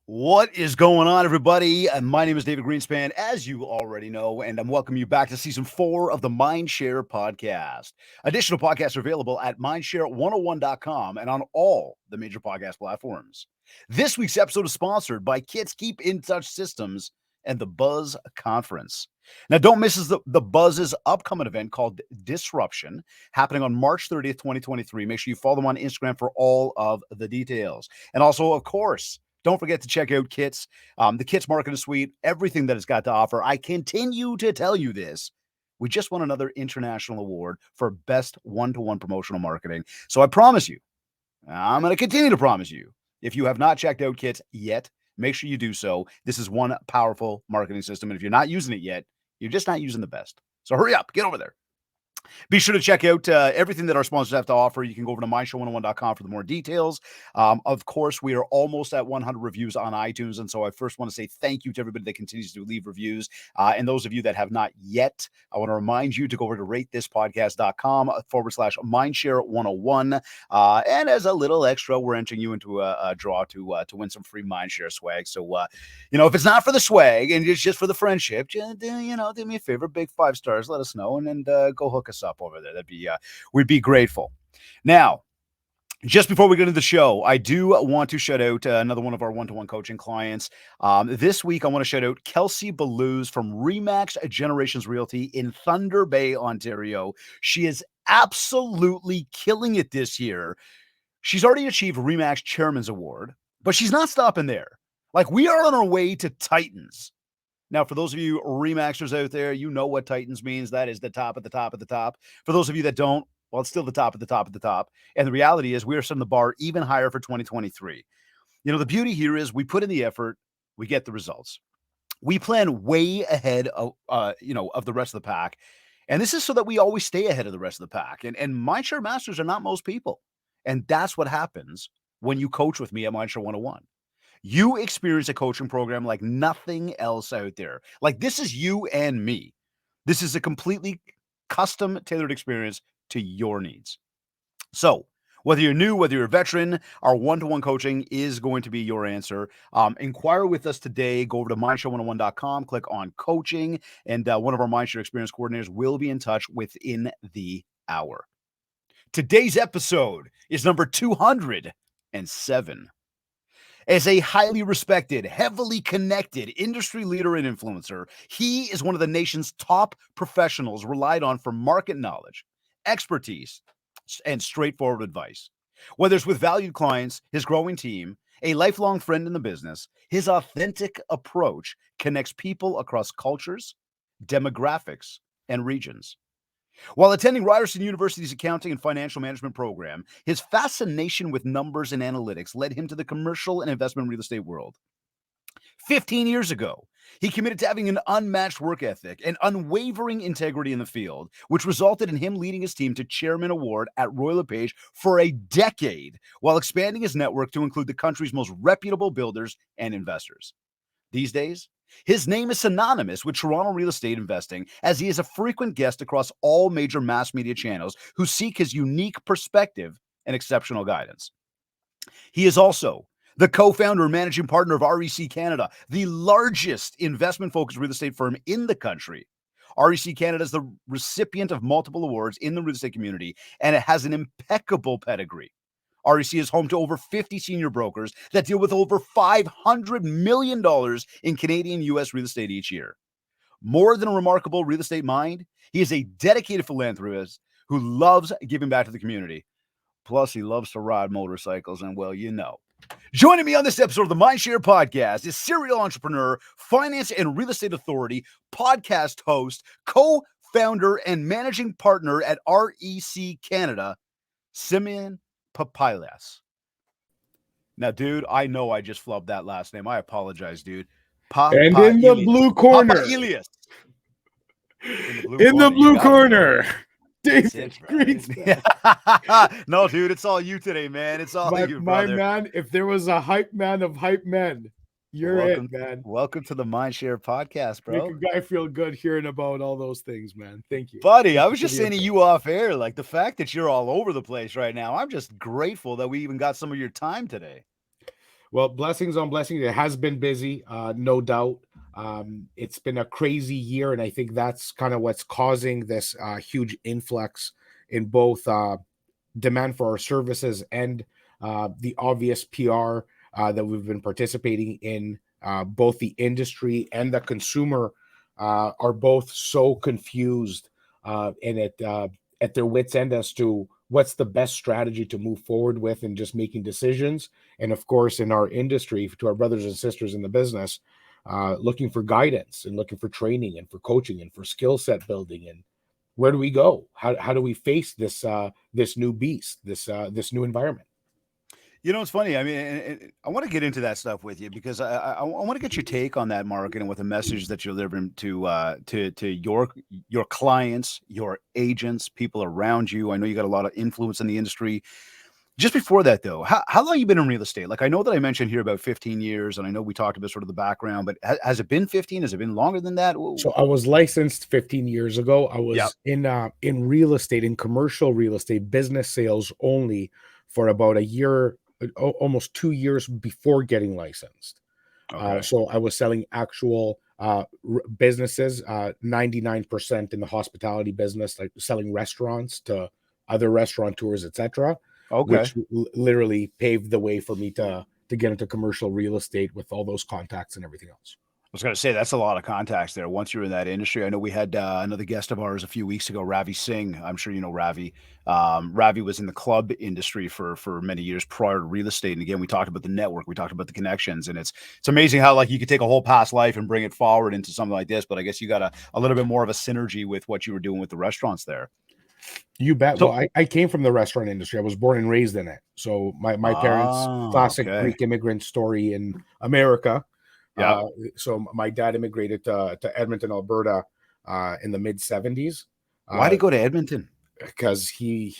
What is going on, everybody? My name is David Greenspan, as you already know, and I'm welcoming you back to season 4 of the Mindshare podcast. Additional podcasts are available at mindshare101.com and on all the major podcast platforms. This week's episode is sponsored by Kits Keep in Touch Systems and the Buzz Conference. Now, don't miss the Buzz's upcoming event called Disruption, happening on March 30th, 2023. Make sure you follow them on Instagram for all of the details. And also, of course, don't forget to check out Kits, the Kits Marketing Suite, everything that it's got to offer. I continue to tell you this. We just won another international award for best one-to-one promotional marketing. So I promise you, I'm going to continue to promise you, if you have not checked out Kits yet, make sure you do so. This is one powerful marketing system. And if you're not using it yet, you're just not using the best. So hurry up, get over there. Be sure to check out everything that our sponsors have to offer. You can go over to mindshare101.com for the more details. Of course, we are almost at 100 reviews on iTunes. And so I first want to say thank you to everybody that continues to leave reviews. And those of you that have not yet, I want to remind you to go over to ratethispodcast.com/mindshare101. And as a little extra, we're entering you into a draw to win some free Mindshare swag. So, if it's not for the swag and it's just for the friendship, do me a favor, big 5 stars, let us know, and go hook us up over there. That'd be we'd be grateful. Now, just before we get into the show, I do want to shout out another one of our one-to-one coaching clients. This week, I want to shout out Kelsey Balluz from Remax Generations Realty in Thunder Bay, Ontario. She is absolutely killing it this year. She's already achieved Remax Chairman's Award, but she's not stopping there. Like, we are on our way to Titans. Now, for those of you Remaxers out there, you know what Titans means. That is the top of the top of the top. For those of you that don't, well, it's still the top of the top of the top. And the reality is we are setting the bar even higher for 2023. The beauty here is we put in the effort, we get the results. We plan way ahead of the rest of the pack. And this is so that we always stay ahead of the rest of the pack. And Mindshare Masters are not most people. And that's what happens when you coach with me at Mindshare 101. You experience a coaching program like nothing else out there. Like, this is you and me. This is a completely custom tailored experience to your needs. So whether you're new, whether you're a veteran, our one-to-one coaching is going to be your answer. Inquire with us today. Go over to mindshare101.com, click on coaching, and one of our Mindshare experience coordinators will be in touch within the hour. Today's episode is number 207. As a highly respected, heavily connected industry leader and influencer, he is one of the nation's top professionals relied on for market knowledge, expertise, and straightforward advice. Whether it's with valued clients, his growing team, a lifelong friend in the business, his authentic approach connects people across cultures, demographics, and regions. While attending Ryerson University's accounting and financial management program, his fascination with numbers and analytics led him to the commercial and investment real estate world. 15 years ago, he committed to having an unmatched work ethic and unwavering integrity in the field, which resulted in him leading his team to Chairman Award at Royal LePage for a decade, while expanding his network to include the country's most reputable builders and investors. These days, his name is synonymous with Toronto real estate investing, as he is a frequent guest across all major mass media channels who seek his unique perspective and exceptional guidance. He is also the co-founder and managing partner of REC Canada, the largest investment-focused real estate firm in the country. REC Canada is the recipient of multiple awards in the real estate community, and it has an impeccable pedigree. REC is home to over 50 senior brokers that deal with over $500 million in Canadian U.S. real estate each year. More than a remarkable real estate mind, he is a dedicated philanthropist who loves giving back to the community. Plus, he loves to ride motorcycles, and well, Joining me on this episode of the Mindshare podcast is serial entrepreneur, finance and real estate authority, podcast host, co-founder and managing partner at REC Canada, Simeon Papailas. Now, dude, I know I just flubbed that last name. I apologize, dude. And in the blue corner. In the blue corner. David Greenspan. No, dude, it's all you today, man. It's all you, brother. My man, if there was a hype man of hype men, You're it, man. Welcome to the Mindshare podcast, Make bro. a guy feel good hearing about all those things, man. Thank you. Buddy, Thank I you was for just the saying to info. you off air, like the fact that you're all over the place right now. I'm just grateful that we even got some of your time today. Well, blessings on blessings. It has been busy, no doubt. It's been a crazy year, and I think that's kind of what's causing this huge influx in both demand for our services and the obvious PR that we've been participating in. Both the industry and the consumer are both so confused and at their wits' end as to what's the best strategy to move forward with and just making decisions. And of course, in our industry, to our brothers and sisters in the business, looking for guidance and looking for training and for coaching and for skill set building and where do we go? How do we face this this new beast, this new environment? You know, it's funny. I mean, I want to get into that stuff with you because I want to get your take on that market and with the message that you're delivering to your clients, your agents, people around you. I know you got a lot of influence in the industry. Just before that, though, how long you been in real estate? Like, I know that I mentioned here about 15 years, and I know we talked about sort of the background, but has it been 15? Has it been longer than that? So I was licensed 15 years ago. I Yep. was in real estate, in commercial real estate, business sales only for about a year, almost 2 years before getting licensed. Okay. So I was selling actual businesses, 99% in the hospitality business, like selling restaurants to other restaurateurs, etc., Okay. which literally paved the way for me to get into commercial real estate with all those contacts and everything else. I was going to say that's a lot of contacts there. Once you're in that industry, I know we had another guest of ours a few weeks ago, Ravi Singh. I'm sure you know Ravi. Ravi was in the club industry for many years prior to real estate, and again, we talked about the network, we talked about the connections, and it's amazing how like you could take a whole past life and bring it forward into something like this. But I guess you got a little bit more of a synergy with what you were doing with the restaurants there. You bet. Well, So, I came from the restaurant industry. I was born and raised in it. So my parents, classic okay, Greek immigrant story in America. yeah. So my dad immigrated to Edmonton, Alberta, in the mid '70s, Why'd he go to Edmonton? because he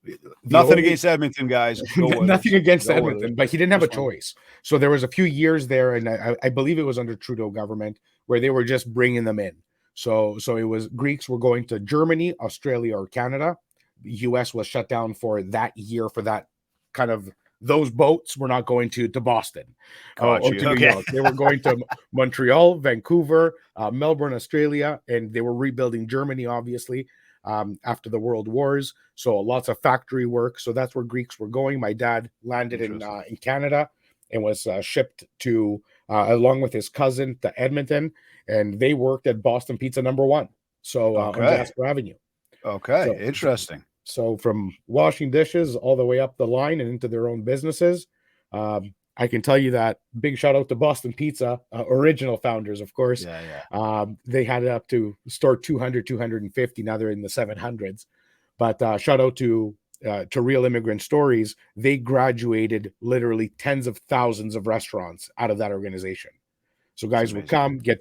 the Nothing only against Edmonton, guys. Go nothing Oilers. against Go Oilers. Edmonton, but he didn't have a Just one. choice. So there was a few years there, and I believe it was under Trudeau government where they were just bringing them in. So it was Greeks were going to Germany, Australia, or Canada. The U.S. was shut down for that year for that kind of those boats were not going to Boston Got or you. to New Okay. York. They were going to Montreal, Vancouver, Melbourne, Australia, and they were rebuilding Germany, obviously, after the World Wars. So lots of factory work. So that's where Greeks were going. My dad landed Interesting. in Canada and was shipped to along with his cousin to Edmonton, and they worked at Boston Pizza Number One. So on Okay. Jasper Avenue. Okay. So, Interesting. so from washing dishes all the way up the line and into their own businesses. I can tell you that big shout out to Boston Pizza, original founders, of course. Yeah. Yeah. They had it up to store 200, 250. Now they're in the 700s. But shout out to Real Immigrant Stories. They graduated literally tens of thousands of restaurants out of that organization. So It's guys would amazing. come, get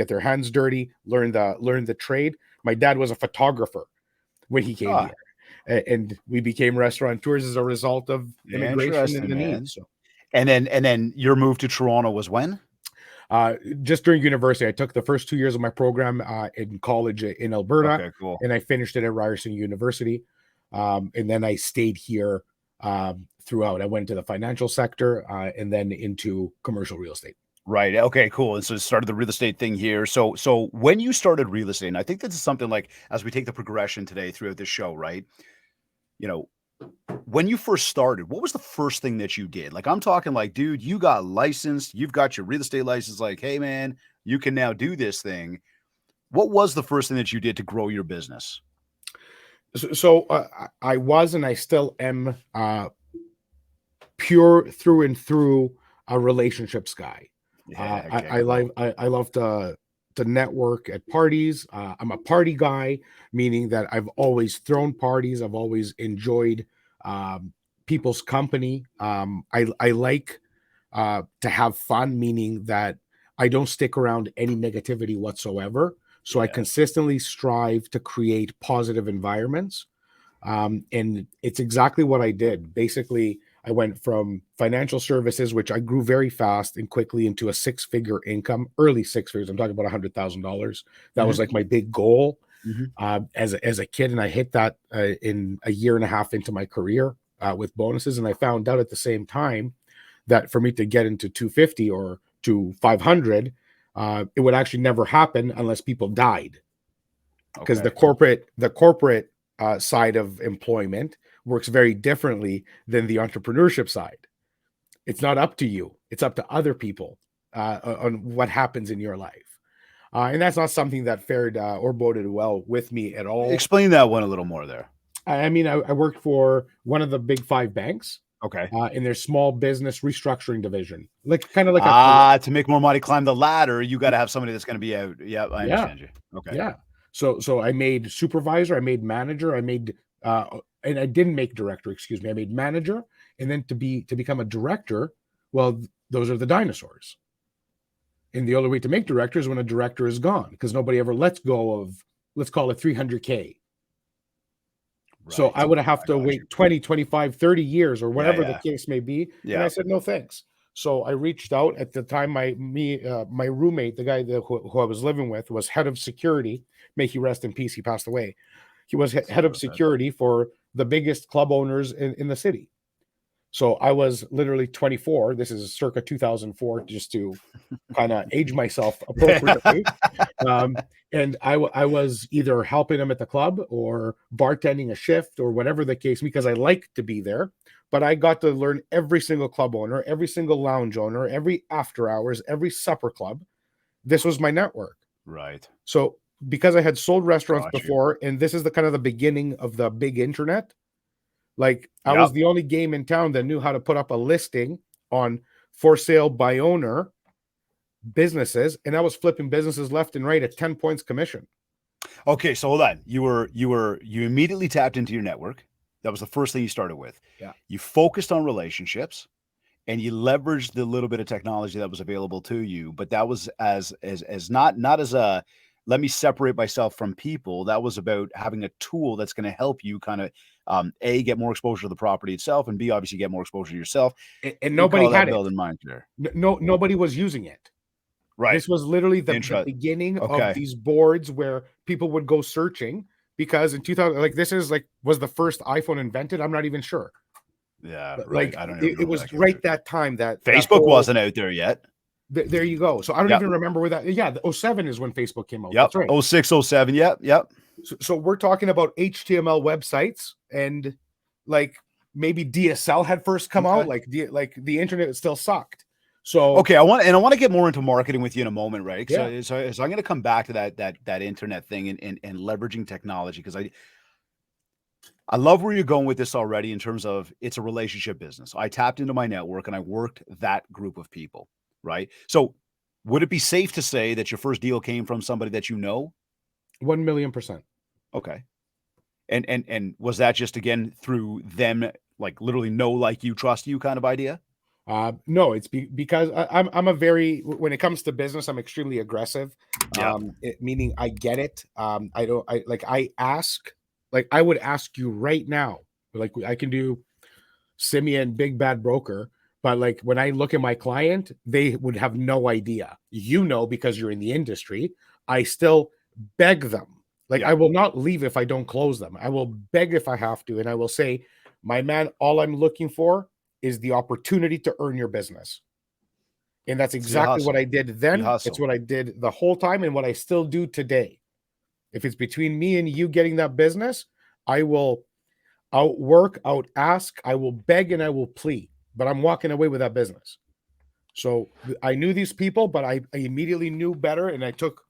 their hands dirty, learn the trade. My dad was a photographer when he came Ah, here, and we became restaurateurs as a result of immigration and interesting, the man. needs. So And then your move to Toronto was when? just during university, I took the first 2 years of my program in college in Alberta, Okay, cool. and I finished it at Ryerson University. And then I stayed here throughout. I went to the financial sector and then into commercial real estate. Right. Okay, cool. And so started the real estate thing here. So when you started real estate, and I think this is something like as we take the progression today throughout this show, right? You know, when you first started, what was the first thing that you did? Like I'm talking like, dude, you got licensed, you've got your real estate license, like, hey man, you can now do this thing. What was the first thing that you did to grow your business? So I was and I still am pure through and through a relationships guy. Yeah, okay, cool. I love to network at parties. I'm a party guy, meaning that I've always thrown parties. I've always enjoyed people's company. I like to have fun, meaning that I don't stick around any negativity whatsoever. So I Yeah. consistently strive to create positive environments. And it's exactly what I did. Basically, I went from financial services, which I grew very fast and quickly, into a six-figure income, early six figures. I'm talking about $100,000. That was Mhm. like my big goal Mhm. as a kid, and I hit that in a year and a half into my career with bonuses. And I found out at the same time that for me to get into 250 or to 500, it would actually never happen unless people died, because Okay. the corporate side of employment works very differently than the entrepreneurship side. It's not up to you; it's up to other people on what happens in your life, and that's not something that fared or boded well with me at all. Explain that one a little more there. I mean, I worked for one of the big five banks Okay. in their small business restructuring division, like kind of like a To make more money, climb the ladder, you gotta have somebody that's gonna be out. Yeah, I yeah. understand you. Okay. Yeah. So I made supervisor, I made manager, I made and I didn't make director, excuse me. I made manager, and then to become a director, well, those are the dinosaurs. And the only way to make director is when a director is gone, because nobody ever lets go of, let's call it 300K. So I Right. would have I to got you. wait 20, 25, 30 years or Yeah, whatever the yeah. case may be. And I Yeah. said, no, thanks. So I reached out at the time. My roommate, the guy who I was living with, was head of security. May he rest in peace. He passed away. He was head Sorry of about that. security for the biggest club owners in the city. So I was literally 24. This is circa 2004, just to kind of age myself appropriately. Um, and I was either helping him at the club or bartending a shift or whatever the case, because I liked to be there. But I got to learn every single club owner, every single lounge owner, every after hours, every supper club. This was my network. Right. So because I had sold restaurants Got you. before, and this is the kind of the beginning of the big internet, like I was Yep. the only game in town that knew how to put up a listing on for sale by owner businesses, and I was flipping businesses left and right at 10 points commission. Okay, so hold on. You immediately tapped into your network. That was the first thing you started with. Yeah. You focused on relationships and you leveraged the little bit of technology that was available to you, but that was as not as a let me separate myself from people. That was about having a tool that's going to help you kind of A, get more exposure to the property itself, and B, obviously get more exposure to yourself. And We nobody call that had it. building mindshare. Nobody was using it. Right. This was literally the Intro. beginning of Okay. these boards where people would go searching, because in 2000, like this is like, was the first iPhone invented? I'm not even sure. Yeah, But right. like I don't even it know where that was came right through. that time that Facebook whole wasn't out there yet. there you go. So I don't Yep. even remember where that. Yeah, the '07 is when Facebook came out. Yep. That's right. 06, 07. Yep. Yep. So we're talking about HTML websites, and like maybe DSL had first come out. Okay. Like the internet still sucked. So Okay. I want to get more into marketing with you in a moment, right? yeah, So I'm going to come back to that internet thing and leveraging technology, because I love where you're going with this already in terms of it's a relationship business. I tapped into my network and I worked that group of people, right? So would it be safe to say that your first deal came from somebody that you know? 1,000,000%. Okay. And was that just again through them, like literally know, like you, trust you kind of idea? No, it's because I'm a very, when it comes to business, I'm extremely aggressive. Yeah. Meaning I get it. I ask, like I would ask you right now, like I can do Simeon Big Bad Broker, but like when I look at my client, they would have no idea. You know, because you're in the industry, I still beg them. Like Yeah. I will not leave if I don't close them. I will beg if I have to, and I will say, my man, all I'm looking for is the opportunity to earn your business. And that's So you exactly what hustle. I did You then. It's hustle. what I did the whole time and what I still do today. If it's between me and you getting that business, I will outwork, out ask, I will beg and I will plead, but I'm walking away with that business. So I knew these people, but I immediately knew better. And I took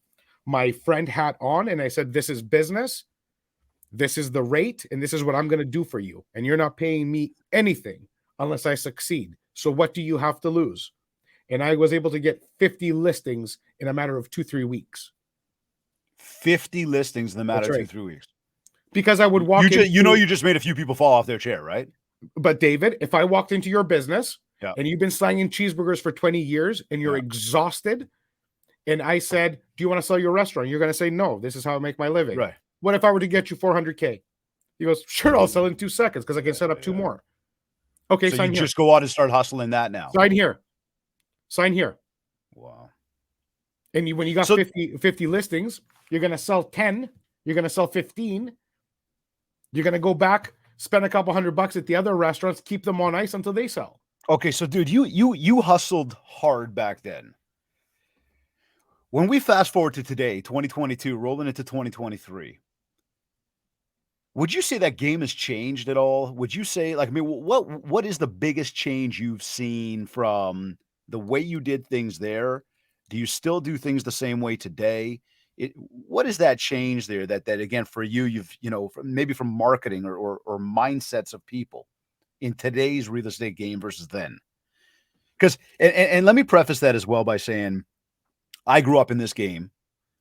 my friend hat on and I said, this is business. This is the rate, and this is what I'm going to do for you. And you're not paying me anything unless I succeed. So what do you have to lose? And I was able to get 50 listings in a matter of 2-3 weeks. 50 listings in the matter That's of two, right. 3 weeks. Because I would walk You into, just made a few people fall off their chair, right? but David, if I walked into your business Yeah. and you've been slanging cheeseburgers for 20 years and you're Yeah. exhausted, and I said, do you want to sell your restaurant? You're going to say, no, this is how I make my living. Right. What if I were to get you 400K? He goes, sure, I'll sell in 2 seconds because I can set up two Yeah. more. Okay, So you sign here. just go out and start hustling that now. Sign here. Sign here. Wow. And when you got So 50 listings, you're going to sell 10. You're going to sell 15. You're going to go back, spend a couple $100 at the other restaurants, keep them on ice until they sell. okay, so dude, you hustled hard back then. When we fast forward to today, 2022, rolling into 2023, would you say that game has changed at all? Would you say, like, I mean, what is the biggest change you've seen from the way you did things there? Do you still do things the same way today? What is that change there that again for you, maybe from marketing or mindsets of people in today's real estate game versus then? Because and let me preface that as well by saying I grew up in this game.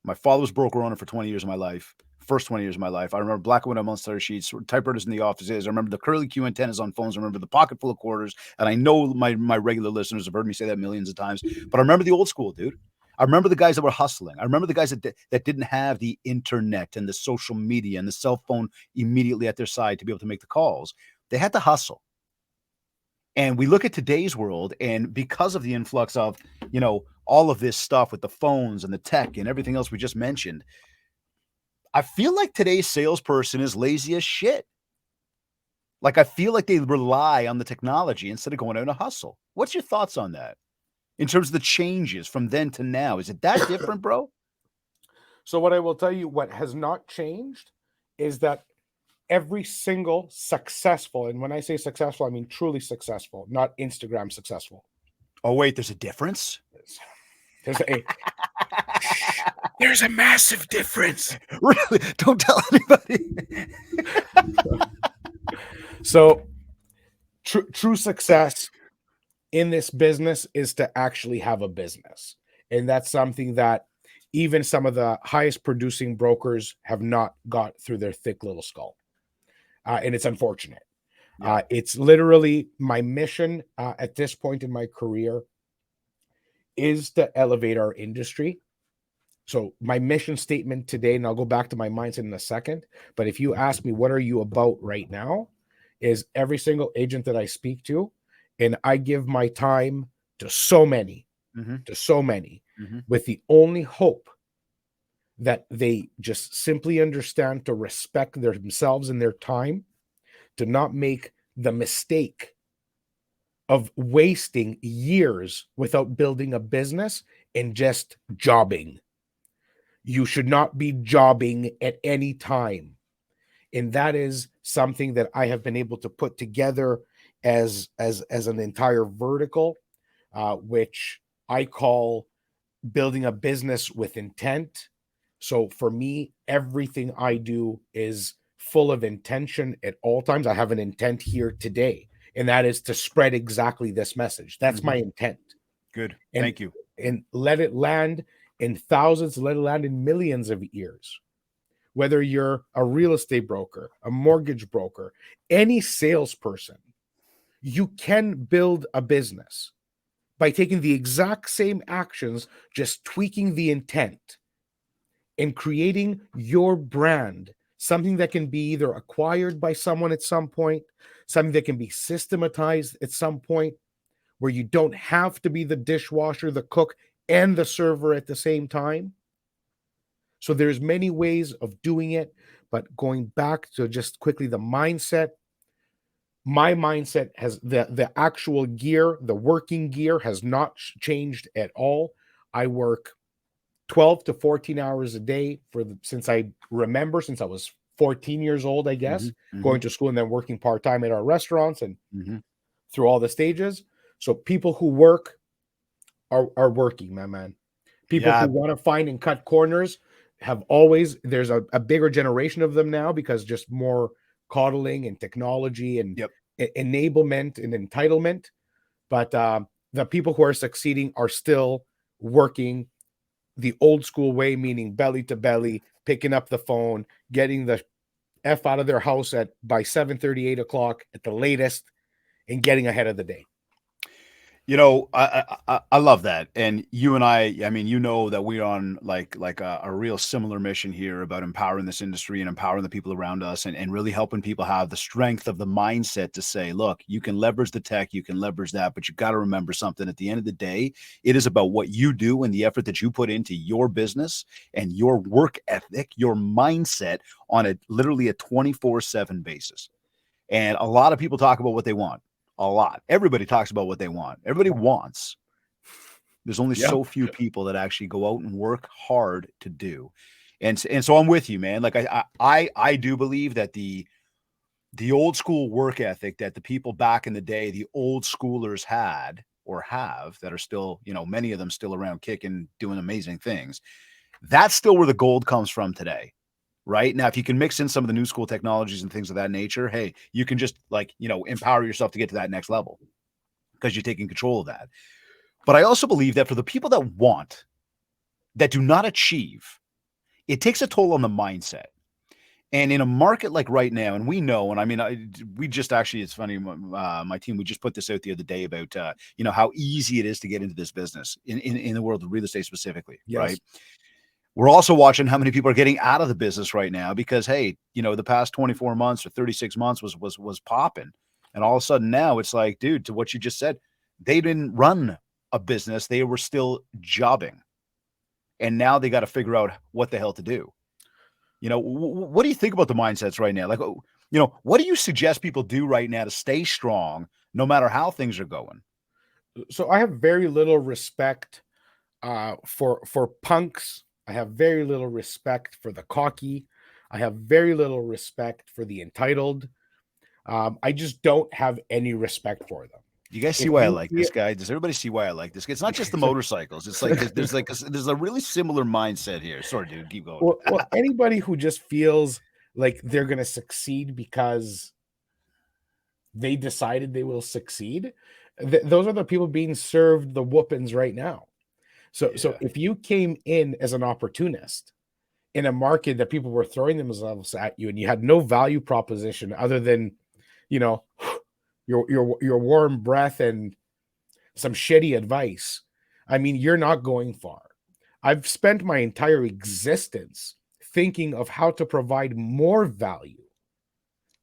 My father was broker owner for 20 years of my life. First 20 years of my life. I remember black and white on sheets, typewriters in the offices. I remember the curly Q antennas on phones. I remember the pocket full of quarters. And I know my regular listeners have heard me say that millions of times. But I remember the old school, dude. I remember the guys that were hustling. I remember the guys that didn't have the internet and the social media and the cell phone immediately at their side to be able to make the calls. They had to hustle. And we look at today's world, and because of the influx of, all of this stuff with the phones and the tech and everything else we just mentioned, I feel like today's salesperson is lazy as shit. Like, I feel like they rely on the technology instead of going out and hustle. What's your thoughts on that in terms of the changes from then to now? Is it that different, bro? So what I will tell you, what has not changed is that every single successful, and when I say successful, I mean truly successful, not Instagram successful. Oh, wait, there's a difference? There's a massive difference. Really? Don't tell anybody. So true success in this business is to actually have a business. And that's something that even some of the highest producing brokers have not got through their thick little skull. And it's unfortunate. Yeah. It's literally my mission at this point in my career is to elevate our industry. So my mission statement today, and I'll go back to my mindset in a second, but if you ask me, what are you about right now, is every single agent that I speak to, and I give my time to so many, with the only hope that they just simply understand to respect themselves and their time, to not make the mistake of wasting years without building a business and just jobbing. You should not be jobbing at any time. And that is something that I have been able to put together as an entire vertical, which I call building a business with intent. So for me, everything I do is full of intention at all times. I have an intent here today, and that is to spread exactly this message. That's my intent. Good. Thank you. And let it land in thousands, let it land in millions of ears. Whether you're a real estate broker, a mortgage broker, any salesperson, you can build a business by taking the exact same actions, just tweaking the intent and creating your brand, something that can be either acquired by someone at some point, something that can be systematized at some point, where you don't have to be the dishwasher, the cook, and the server at the same time. So there's many ways of doing it, but going back to just quickly the mindset, my mindset has the actual gear, the working gear has not changed at all. I work 12 to 14 hours a day since I remember, since I was 14 years old, I guess, going to school and then working part-time at our restaurants and through all the stages. So people who work are working, my man. People who want to find and cut corners have always, there's a bigger generation of them now because just more coddling and technology and enablement and entitlement. But the people who are succeeding are still working the old school way, meaning belly to belly, picking up the phone, getting the F out of their house by 7:30, 8 o'clock at the latest, and getting ahead of the day. I love that, and you and I mean, that we're on like a real similar mission here about empowering this industry and empowering the people around us, and really helping people have the strength of the mindset to say, look, you can leverage the tech, you can leverage that, but you got to remember something. At the end of the day, it is about what you do and the effort that you put into your business and your work ethic, your mindset on a literally a 24/7 basis. And a lot of people talk about what they want. A lot. Everybody talks about what they want. Everybody wants. There's only Yeah. so few people that actually go out and work hard to do. And so I'm with you, man. Like I do believe that the old school work ethic that the people back in the day, the old schoolers had or have that are still, many of them still around kicking, doing amazing things. That's still where the gold comes from today. Right now, if you can mix in some of the new school technologies and things of that nature, hey, you can just empower yourself to get to that next level because you're taking control of that. But I also believe that for the people that want, that do not achieve, it takes a toll on the mindset. And in a market like right now, and we know, and I mean, we just actually, it's funny, my team, we just put this out the other day about, how easy it is to get into this business in the world of real estate specifically, right? Yes. We're also watching how many people are getting out of the business right now because, hey, the past 24 months or 36 months was popping. And all of a sudden now it's like, dude, to what you just said, they didn't run a business. They were still jobbing. And now they got to figure out what the hell to do. What do you think about the mindsets right now? Like, what do you suggest people do right now to stay strong no matter how things are going? So I have very little respect for punks. I have very little respect for the cocky. I have very little respect for the entitled. I just don't have any respect for them. Do you guys see If why I you like feel this guy? Does everybody see why I like this guy? It's not just the motorcycles. It's like there's a really similar mindset here. Sorry, dude. Keep going. well, anybody who just feels like they're going to succeed because they decided they will succeed, those are the people being served the whoopings right now. So Yeah. if you came in as an opportunist in a market that people were throwing themselves at you and you had no value proposition other than, you know, your warm breath and some shitty advice, I mean, you're not going far. I've spent my entire existence thinking of how to provide more value.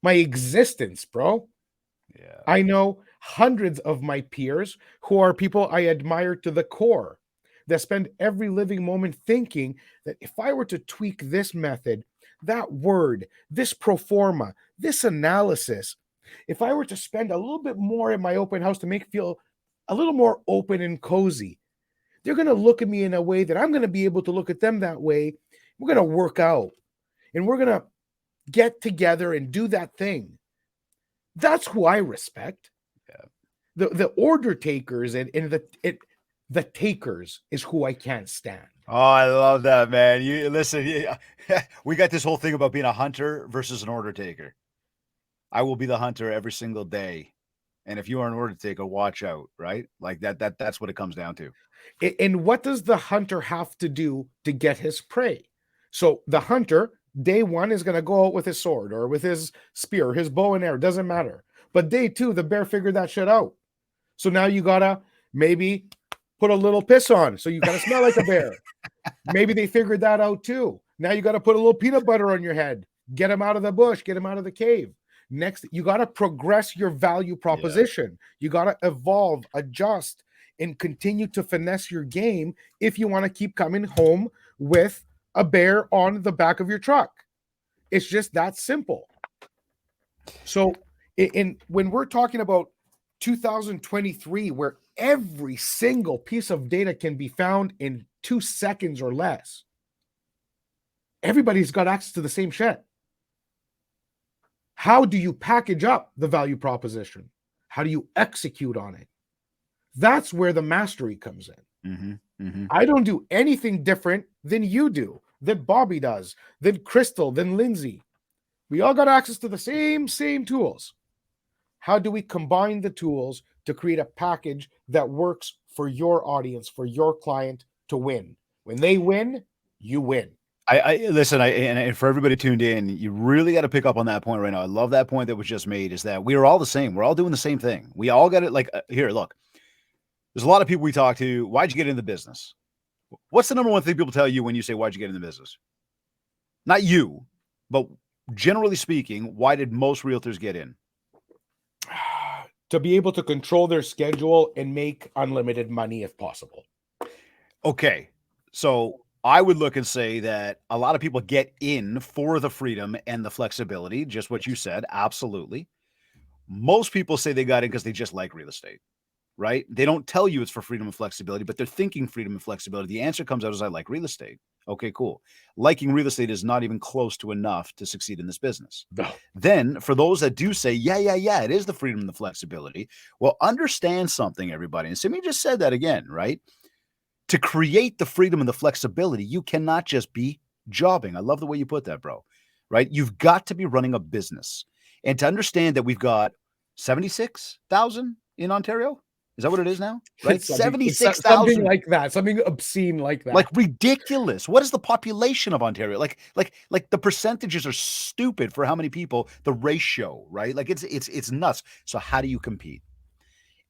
My existence, bro. Yeah. I know hundreds of my peers who are people I admire to the core that spend every living moment thinking that if I were to tweak this method, that word, this pro forma, this analysis, if I were to spend a little bit more in my open house to make it feel a little more open and cozy, they're going to look at me in a way that I'm going to be able to look at them that way. We're going to work out and we're going to get together and do that thing. That's who I respect. Yeah. The order takers and the takers is who I can't stand. Oh, I love that, man. You listen, we got this whole thing about being a hunter versus an order taker. I will be the hunter every single day. And if you are an order taker, watch out, right? Like that's what it comes down to. And what does the hunter have to do to get his prey? So the hunter, day one, is going to go out with his sword or with his spear, his bow and arrow, doesn't matter. But day two, the bear figured that shit out. So now you got to maybe put a little piss on. So you got to smell like a bear. Maybe they figured that out too. Now you got to put a little peanut butter on your head. Get him out of the bush, get him out of the cave. Next, you got to progress your value proposition. Yeah. You got to evolve, adjust, and continue to finesse your game if you want to keep coming home with a bear on the back of your truck. It's just that simple. So, when we're talking about 2023, where every single piece of data can be found in 2 seconds or less, everybody's got access to the same shit. How do you package up the value proposition? How do you execute on it? That's where the mastery comes in. Mm-hmm, mm-hmm. I don't do anything different than you do, that Bobby does, than Crystal, than Lindsay. We all got access to the same tools. How do we combine the tools to create a package that works for your audience, for your client to win? When they win, you win. I listen. And for everybody tuned in, you really got to pick up on that point right now. I love that point that was just made. Is that we are all the same. We're all doing the same thing. We all got it. Like here, look. There's a lot of people we talk to. Why'd you get into the business? What's the number one thing people tell you when you say, why'd you get into the business? Not you, but generally speaking, why did most realtors get in? To be able to control their schedule and make unlimited money if possible. Okay. So I would look and say that a lot of people get in for the freedom and the flexibility, just what you said. Absolutely. Most people say they got in because they just like real estate, right? They don't tell you it's for freedom and flexibility, but they're thinking freedom and flexibility. The answer comes out as I like real estate. Okay, cool. Liking real estate is not even close to enough to succeed in this business. No. Then, for those that do say, yeah, it is the freedom and the flexibility, well, understand something, everybody. And Simi just said that again, right? To create the freedom and the flexibility, you cannot just be jobbing. I love the way you put that, bro. Right? You've got to be running a business. And to understand that we've got 76,000 in Ontario. Is that what it is now? Right? Something 76,000. like that. Something obscene like that. Like ridiculous. What is the population of Ontario? Like the percentages are stupid for how many people, the ratio, right? Like it's nuts. So how do you compete?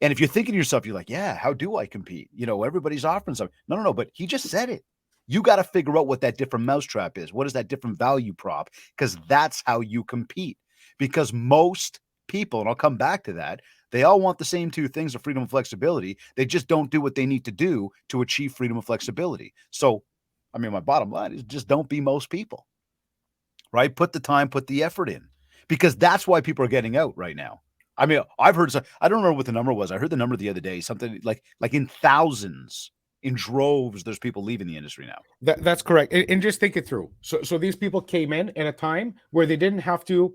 And if you're thinking to yourself, you're like, yeah, how do I compete? Everybody's offering something. No. But he just said it. You got to figure out what that different mousetrap is. What is that different value prop? Because that's how you compete. Because most people, and I'll come back to that, they all want the same two things of freedom and flexibility. They just don't do what they need to do to achieve freedom and flexibility. So, my bottom line is just don't be most people, right? Put the time, put the effort in, because that's why people are getting out right now. I've heard, I don't remember what the number was. I heard the number the other day, something like in thousands, in droves, there's people leaving the industry now. That's correct. And just think it through. So these people came in at a time where they didn't have to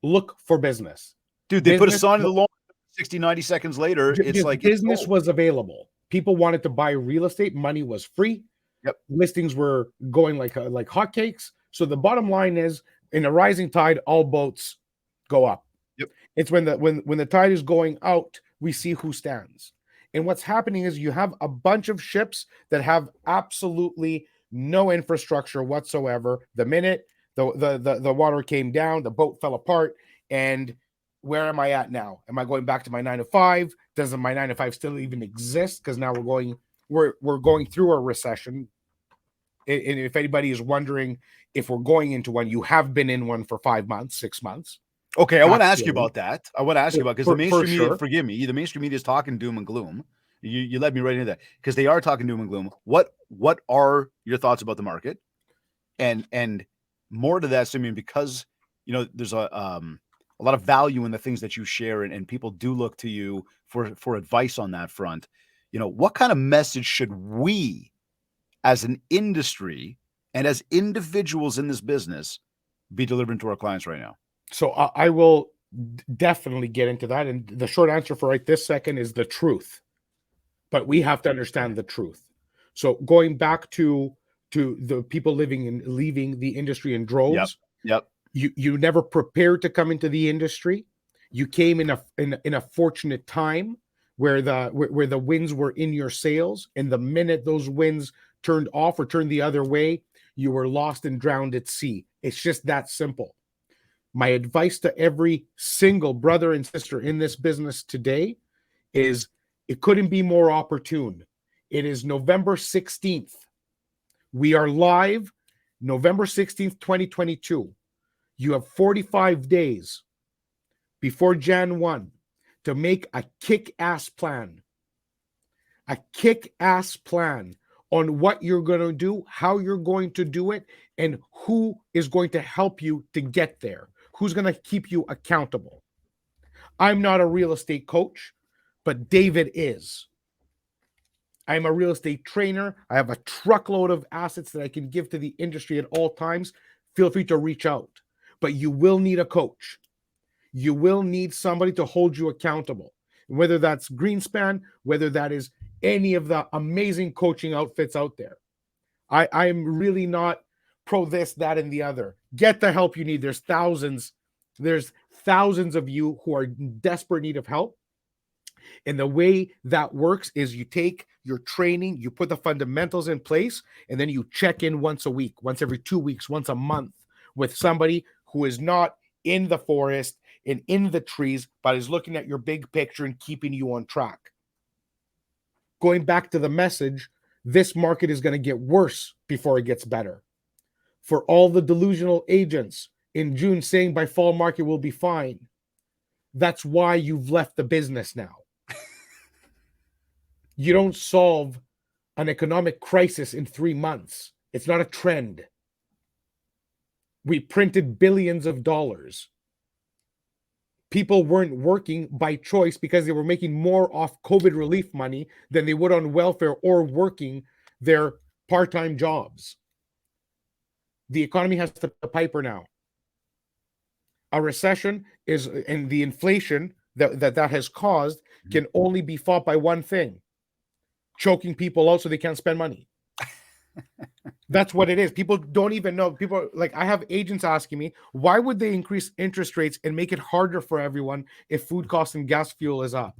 look for business. Dude, they put a sign in the lawn 60, 90 seconds later. It's like business was available. People wanted to buy real estate. Money was free. Yep. Listings were going like hotcakes. So the bottom line is, in a rising tide, all boats go up. Yep. It's when the tide is going out, we see who stands. And what's happening is you have a bunch of ships that have absolutely no infrastructure whatsoever. The minute the water came down, the boat fell apart. And where am I at now? Am I going back to my 9 to 5? Doesn't my 9 to 5 still even exist? Because now we're going through a recession. And if anybody is wondering if we're going into one, you have been in one for 5 months, 6 months. Okay, I want to ask you about that. Because the mainstream media, sure. forgive me, the mainstream media is talking doom and gloom. You led me right into that because they are talking doom and gloom. What are your thoughts about the market? And more to that, Simeon, because there's a lot of value in the things that you share, and people do look to you for advice on that front. What kind of message should we, as an industry and as individuals in this business, be delivering to our clients right now? So I will definitely get into that. And the short answer for right this second is the truth. But we have to understand the truth. So going back to the people living and leaving the industry in droves. Yep. You never prepared to come into the industry. You came in a fortunate time where the winds were in your sails, and the minute those winds turned off or turned the other way, you were lost and drowned at sea. It's just that simple. My advice to every single brother and sister in this business today is it couldn't be more opportune. It is November 16th. We are live November 16th, 2022. You have 45 days before Jan 1 to make a kick-ass plan. A kick-ass plan on what you're going to do, how you're going to do it, and who is going to help you to get there. Who's going to keep you accountable. I'm not a real estate coach, but David is. I'm a real estate trainer. I have a truckload of assets that I can give to the industry at all times. Feel free to reach out. But you will need a coach. You will need somebody to hold you accountable. Whether that's Greenspan, whether that is any of the amazing coaching outfits out there. I am really not pro this, that, and the other. Get the help you need. There's thousands of you who are in desperate need of help. And the way that works is you take your training, you put the fundamentals in place, and then you check in once a week, once every 2 weeks, once a month with somebody who is not in the forest and in the trees, but is looking at your big picture and keeping you on track. going back to the message, this market is going to get worse before it gets better. For all the delusional agents in June saying by fall market will be fine, that's why you've left the business now. You don't solve an economic crisis in 3 months. It's not a trend. We printed billions of dollars. People weren't working by choice because they were making more off COVID relief money than they would on welfare or working their part-time jobs. The economy has to the piper now. A recession is, and the inflation that has caused can only be fought by one thing: choking people out so they can't spend money. That's what it is. People don't even know. People, like, I have agents asking me, why would they increase interest rates and make it harder for everyone if food costs and gas fuel is up?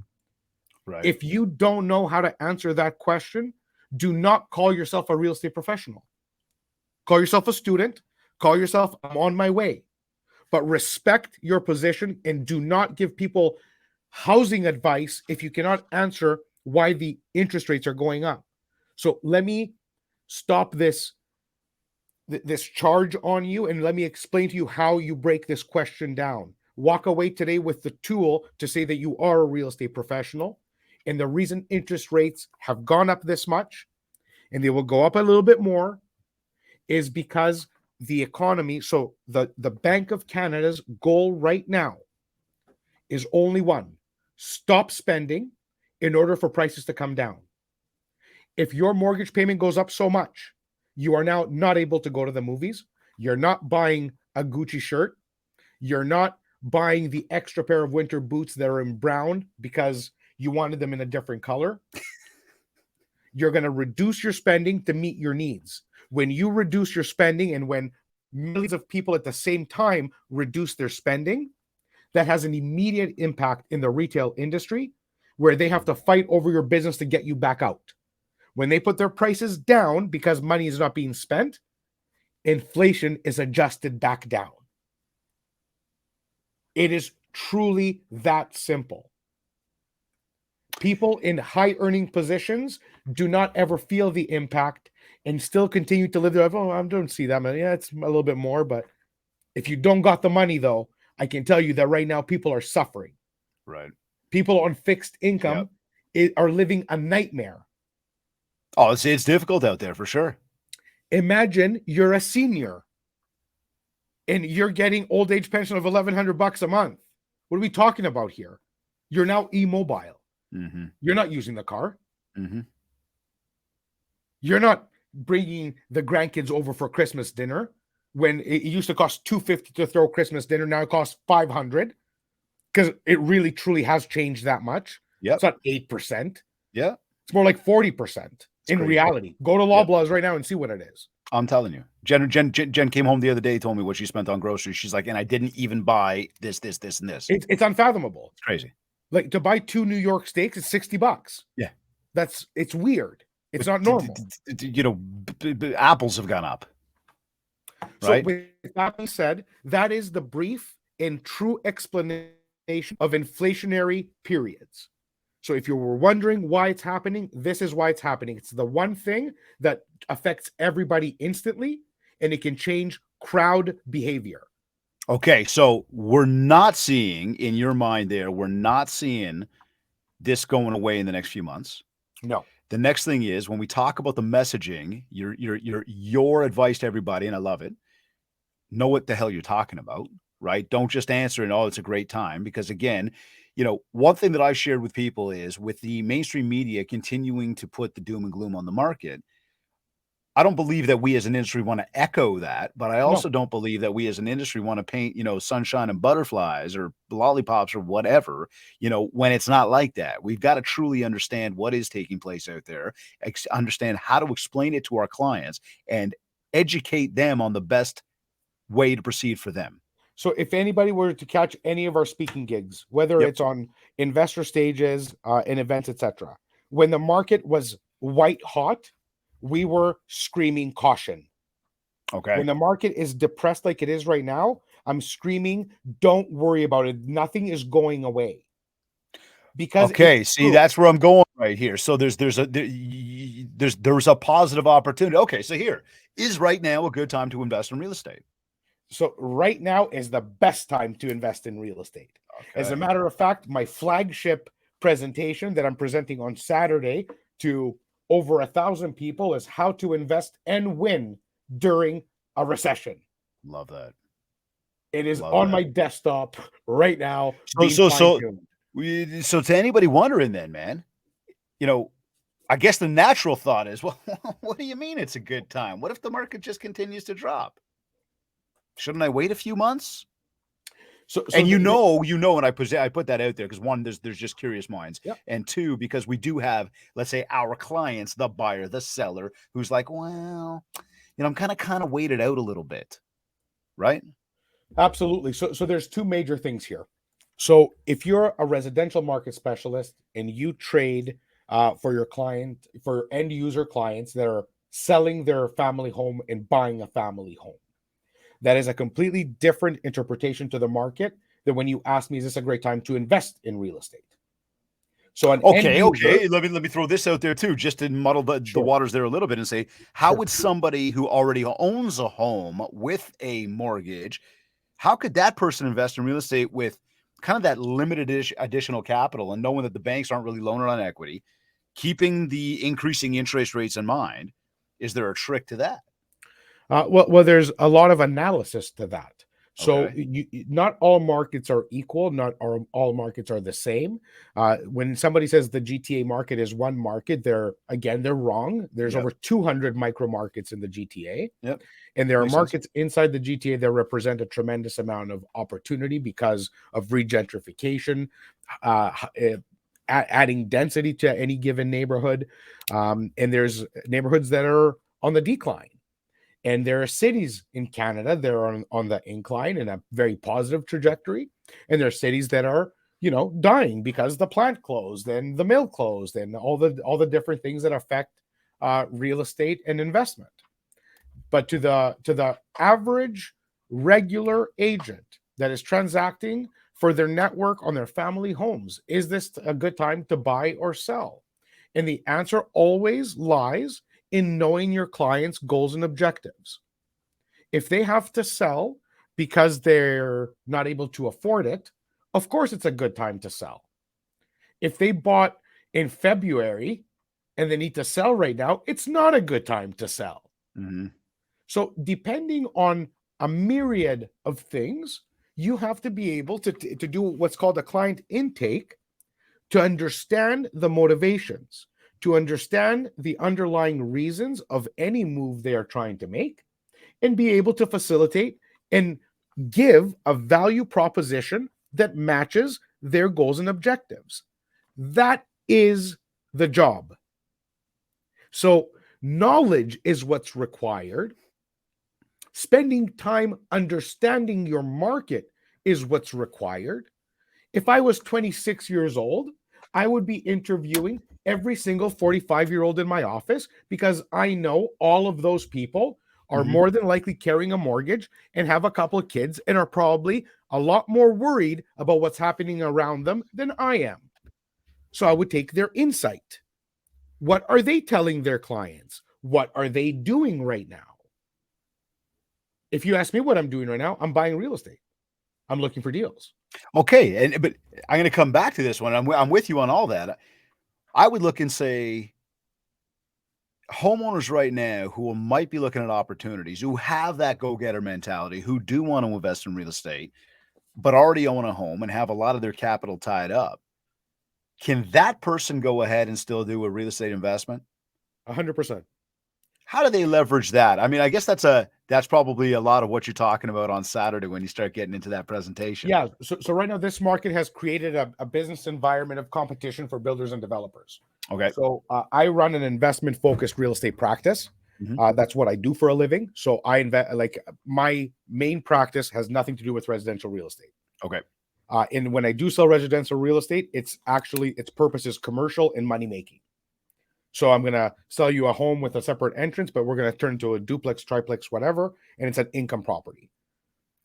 Right. If you don't know how to answer that question, do not call yourself a real estate professional. Call yourself a student. Call yourself, I'm on my way. But respect your position and do not give people housing advice if you cannot answer why the interest rates are going up. So let me stop this charge on you, and let me explain to you how you break this question down. Walk away today with the tool to say that you are a real estate professional. And the reason interest rates have gone up this much, and they will go up a little bit more, is because the economy, so the Bank of Canada's goal right now is only one: stop spending in order for prices to come down. If your mortgage payment goes up so much, you are now not able to go to the movies. You're not buying a Gucci shirt. You're not buying the extra pair of winter boots that are in brown because you wanted them in a different color. You're going to reduce your spending to meet your needs. When you reduce your spending, and when millions of people at the same time reduce their spending, that has an immediate impact in the retail industry, where they have to fight over your business to get you back out. When they put their prices down because money is not being spent, inflation is adjusted back down. It is truly that simple. People in high earning positions do not ever feel the impact and still continue to live their life. Oh, I don't see that many. Yeah, it's a little bit more. But if you don't got the money, though, I can tell you that right now people are suffering. Right. People on fixed income are living a nightmare. Oh, it's difficult out there for sure. Imagine you're a senior and you're getting old age pension of $1,100 a month. What are we talking about here? You're now immobile. Mm-hmm. You're not using the car. Mm-hmm. You're not bringing the grandkids over for Christmas dinner when it used to cost $250 to throw Christmas dinner. Now it costs $500 because it really truly has changed that much. Yeah, it's not 8%. Yeah, it's more like 40% in reality. Go to Loblaws right now and see what it is. I'm telling you. Jen came home the other day, told me what she spent on groceries. She's like, and I didn't even buy this, and this. It's unfathomable. It's crazy. Like, to buy 2 New York steaks, it's $60. Yeah. It's weird. It's not normal. You know, apples have gone up. Right? So with that being said, that is the brief and true explanation of inflationary periods. So if you were wondering why it's happening, this is why it's happening. It's the one thing that affects everybody instantly, and it can change crowd behavior. Okay, so we're not seeing, in your mind there, we're not seeing this going away in the next few months. No. The next thing is, when we talk about the messaging, your advice to everybody, and I love it, know what the hell you're talking about, right? Don't just answer and, oh, it's a great time. Because again, you know, one thing that I've shared with people is, with the mainstream media continuing to put the doom and gloom on the market, I don't believe that we as an industry want to echo that, but I also don't believe that we as an industry want to paint, you know, sunshine and butterflies or lollipops or whatever, you know, when it's not like that. We've got to truly understand what is taking place out there, understand how to explain it to our clients, and educate them on the best way to proceed for them. So if anybody were to catch any of our speaking gigs, whether it's on investor stages, in events, etc., when the market was white hot, we were screaming caution. Okay. When the market is depressed like it is right now, I'm screaming, don't worry about it. Nothing is going away. Because see, that's where I'm going right here. So there's a positive opportunity. Okay, so here is right now a good time to invest in real estate. So right now is the best time to invest in real estate. As a Okay, matter of fact, my flagship presentation that I'm presenting on Saturday to over 1,000 people is how to invest and win during a recession. love that. It is Love on that. my desktop right now, So being so fine so tuned. so to anybody wondering, then, man, you know, I guess the natural thought is, well, what do you mean it's a good time? What if the market just continues to drop? Shouldn't I wait a few months? So And and I put that out there because one, there's just curious minds, yeah, and two, because we do have, let's say, our clients, the buyer, the seller, who's like, well, I'm kind of waited out a little bit, right? absolutely. So there's two major things here. So if you're a residential market specialist and you trade for your client, for end user clients that are selling their family home and buying a family home, that is a completely different interpretation to the market than when you ask me, is this a great time to invest in real estate? So an end Okay, user, okay. Let me throw this out there too, just to muddle the sure, waters there a little bit, and say, how sure. would somebody who already owns a home with a mortgage, how could that person invest in real estate with kind of that limited additional capital and knowing that the banks aren't really loaning on equity, keeping the increasing interest rates in mind? Is there a trick to that? Well, there's a lot of analysis to that. So Okay. not all markets are equal. Not all markets are the same. When somebody says the GTA market is one market, they're wrong. There's Yep. over 200 micro markets in the GTA, Yep. and there are Makes sense. markets inside the GTA that represent a tremendous amount of opportunity because of regentrification, uh, adding density to any given neighborhood, and there's neighborhoods that are on the decline. And there are cities in Canada that are on the incline in a very positive trajectory. And there are cities that are, dying because the plant closed and the mill closed and all the different things that affect real estate and investment. But to the average regular agent that is transacting for their network on their family homes, is this a good time to buy or sell? And the answer always lies in knowing your client's goals and objectives. If they have to sell because they're not able to afford it, of course it's a good time to sell. If they bought in February and they need to sell right now, it's not a good time to sell. Hmm. So, depending on a myriad of things, you have to be able to do what's called a client intake to understand the motivations, to understand the underlying reasons of any move they are trying to make, and be able to facilitate and give a value proposition that matches their goals and objectives. That is the job. So, knowledge is what's required. Spending time understanding your market is what's required. If I was 26 years old, I would be interviewing every single 45-year-old in my office because I know all of those people are Hmm. more than likely carrying a mortgage and have a couple of kids and are probably a lot more worried about what's happening around them than I am. So I would take their insight. What are they telling their clients? What are they doing right now? If you ask me what I'm doing right now, I'm buying real estate. I'm looking for deals. Okay, but I'm going to come back to this one. I'm with you on all that. I would look and say homeowners right now who might be looking at opportunities, who have that go-getter mentality, who do want to invest in real estate, but already own a home and have a lot of their capital tied up. Can that person go ahead and still do a real estate investment? 100%. How do they leverage that? I mean, I guess that's probably a lot of what you're talking about on Saturday when you start getting into that presentation. Yeah. So right now, this market has created a business environment of competition for builders and developers. Okay. So I run an investment focused real estate practice. Mhm. That's what I do for a living. So I invest, like, my main practice has nothing to do with residential real estate. Okay. And when I do sell residential real estate, its purpose is commercial and money making. So I'm gonna sell you a home with a separate entrance, but we're gonna turn into a duplex, triplex, whatever, and it's an income property.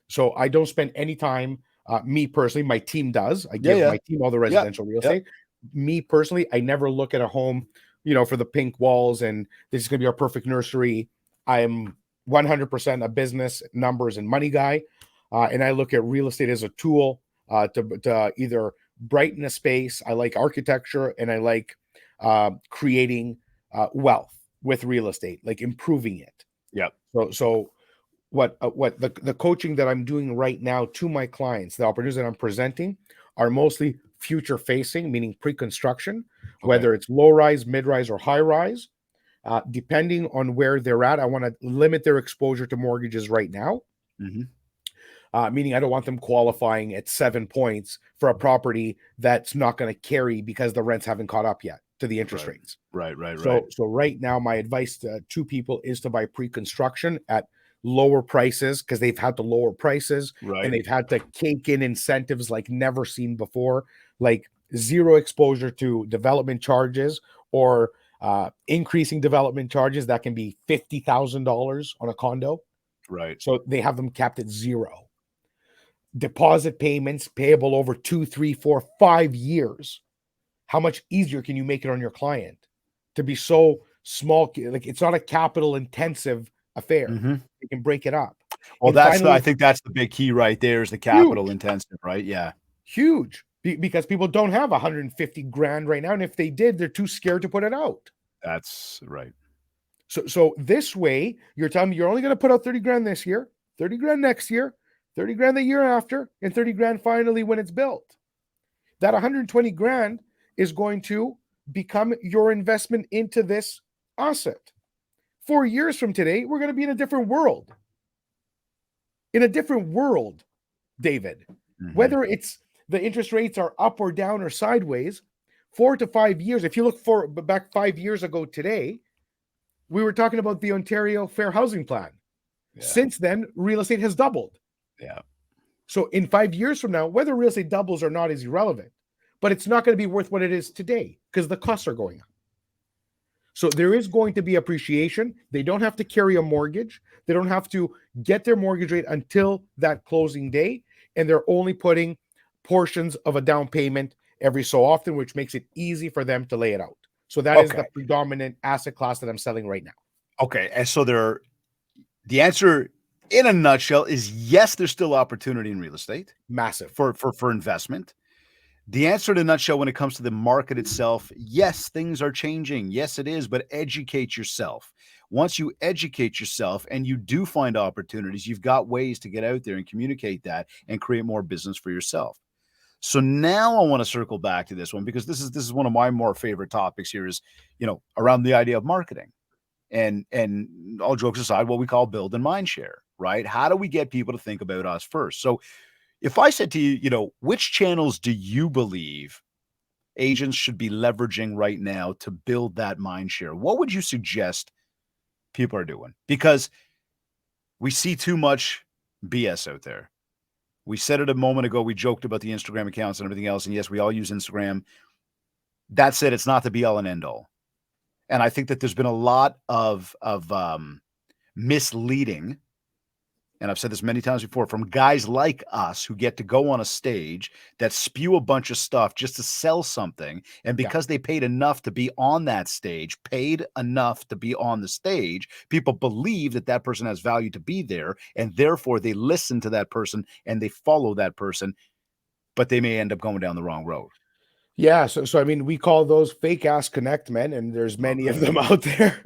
So I don't spend any time, me personally, my team does. I Yeah, give yeah. my team all the Yeah. residential real Yep. estate. me personally, I never look at a home, for the pink walls and this is going to be our perfect nursery. I am 100% a business, numbers, and money guy. And I look at real estate as a tool to either brighten a space. I like architecture, and I like creating wealth with real estate, like improving it. Yep. So what the coaching that I'm doing right now to my clients, the opportunities that I'm presenting are mostly future facing, meaning pre-construction, Okay. whether it's low rise, mid rise, or high rise. Depending on where they're at, I want to limit their exposure to mortgages right now. Mm-hmm. Meaning I don't want them qualifying at 7 points for a property that's not going to carry because the rents haven't caught up yet to the interest Right. rates. Right. So right now, my advice to people is to buy pre-construction at lower prices because they've had to lower prices and Right. they've had to cake in incentives like never seen before, like zero exposure to development charges or increasing development charges that can be $50,000 on a condo. Right. So they have them capped at zero. Deposit payments payable over 2, 3, 4, 5 years. How much easier can you make it on your client to be so small? Like it's not a capital intensive affair. Mm-hmm. You can break it up. Well, And I finally, think that's the big key right there is the capital huge, intensive, right? Yeah. huge, because people don't have 150 grand right now. And if they did, they're too scared to put it out. That's right. So this way, you're telling me you're only going to put out 30 grand this year, 30 grand next year, 30 grand the year after, and 30 grand finally when it's built. That 120 grand is going to become your investment into this asset. 4 years from today, we're going to be in a different world. In a different world, David. Mm-hmm. Whether it's the interest rates are up or down or sideways, 4 to 5 years. If you look back 5 years ago today, we were talking about the Ontario Fair Housing Plan. Yeah. Since then, real estate has doubled. Yeah. So in 5 years from now, whether real estate doubles or not is irrelevant, but it's not going to be worth what it is today because the costs are going up. So there is going to be appreciation. They don't have to carry a mortgage. They don't have to get their mortgage rate until that closing day. And they're only putting portions of a down payment every so often, which makes it easy for them to lay it out. So that is the Okay. predominant asset class that I'm selling right now. Okay. And so the answer in a nutshell is yes, there's still opportunity in real estate Massive. for investment. The answer in a nutshell when it comes to the market itself, yes, things are changing. Yes, it is, but educate yourself. Once you educate yourself and you do find opportunities, you've got ways to get out there and communicate that and create more business for yourself. So now I want to circle back to this one because this is one of my more favorite topics here is, around the idea of marketing. And all jokes aside, what we call build and mindshare, right? How do we get people to think about us first? So if I said to you, which channels do you believe agents should be leveraging right now to build that mind share? What would you suggest people are doing? Because we see too much BS out there. We said it a moment ago. We joked about the Instagram accounts and everything else. And yes, we all use Instagram. That said, it's not the be all and end all. And I think that there's been a lot of misleading, and I've said this many times before, from guys like us who get to go on a stage that spew a bunch of stuff just to sell something. And Yeah. because they paid enough to be on that stage, paid enough to be on the stage, people believe that that person has value to be there. And therefore they listen to that person and they follow that person, but they may end up going down the wrong road. Yeah, so I mean, we call those fake ass connect men, and there's many of Okay. them out there.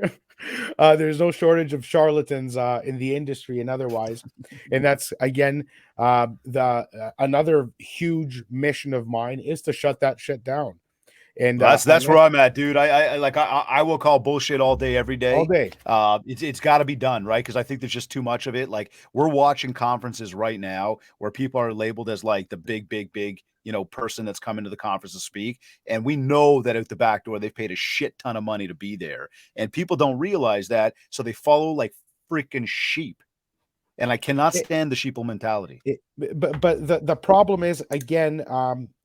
There's no shortage of charlatans in the industry and otherwise, and that's again the another huge mission of mine is to shut that shit down. And Well, that's where unless I'm at, dude. I will call bullshit all day, every all day. day, It's got to be done, right? Because I think there's just too much of it. Like we're watching conferences right now where people are labeled as like the big, person that's coming to the conference to speak, and we know that out the back door they've paid a shit ton of money to be there, and people don't realize that, so they follow like freaking sheep. And I cannot it, stand the sheeple mentality. but the problem is again,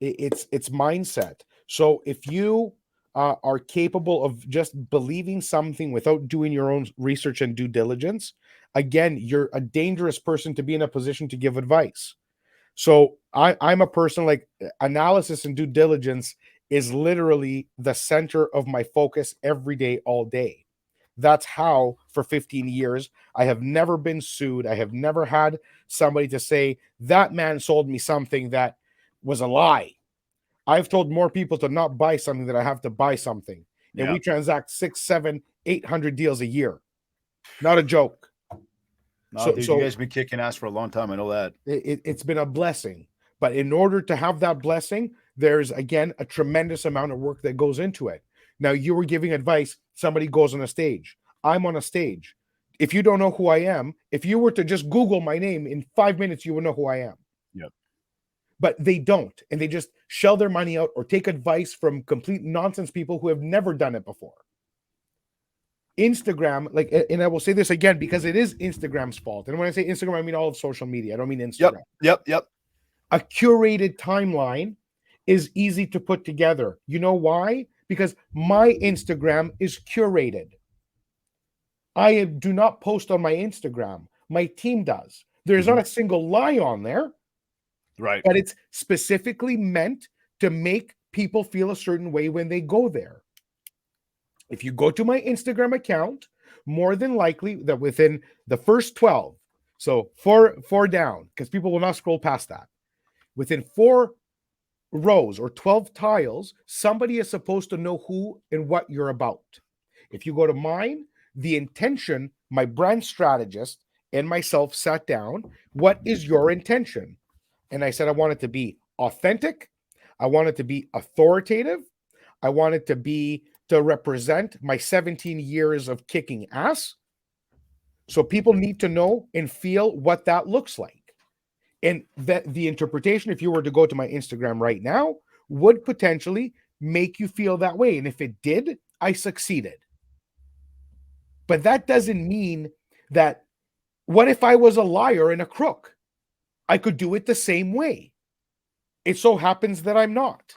it's mindset. So if you are capable of just believing something without doing your own research and due diligence, again, you're a dangerous person to be in a position to give advice. So I'm a person like analysis and due diligence is literally the center of my focus every day, all day. That's how, for 15 years, I have never been sued. I have never had somebody to say that man sold me something that was a lie. I've told more people to not buy something than I have to buy something. And Yeah. we transact 6, 7, 800 deals a year. Not a joke. No, So, dude, you so guys been kicking ass for a long time. I know that. it's been a blessing. But in order to have that blessing, there's again a tremendous amount of work that goes into it. Now, you were giving advice, somebody goes on a stage. I'm on a stage. If you don't know who I am, if you were to just Google my name in 5 minutes, you would know who I am. Yep. But they don't. And they just shell their money out or take advice from complete nonsense people who have never done it before. Instagram, like, and I will say this again because it is Instagram's fault. And when I say Instagram, I mean all of social media. I don't mean Yep. Instagram. Yep. A curated timeline is easy to put together. You know why? Because my Instagram is curated. I do not post on my Instagram. My team does. There's not a single lie on there, Right. but it's specifically meant to make people feel a certain way when they go there. If you go to my Instagram account, more than likely that within the first 12, so four down, because people will not scroll past that, within 4 rows or 12 tiles, somebody is supposed to know who and what you're about. If you go to mine, the intention, my brand strategist and myself sat down, what is your intention? And I said, I want it to be authentic. I want it to be authoritative. I want it to represent my 17 years of kicking ass. So people need to know and feel what that looks like. And that the interpretation, if you were to go to my Instagram right now, would potentially make you feel that way. And if it did, I succeeded. But that doesn't mean that, what if I was a liar and a crook? I could do it the same way. It so happens that I'm not.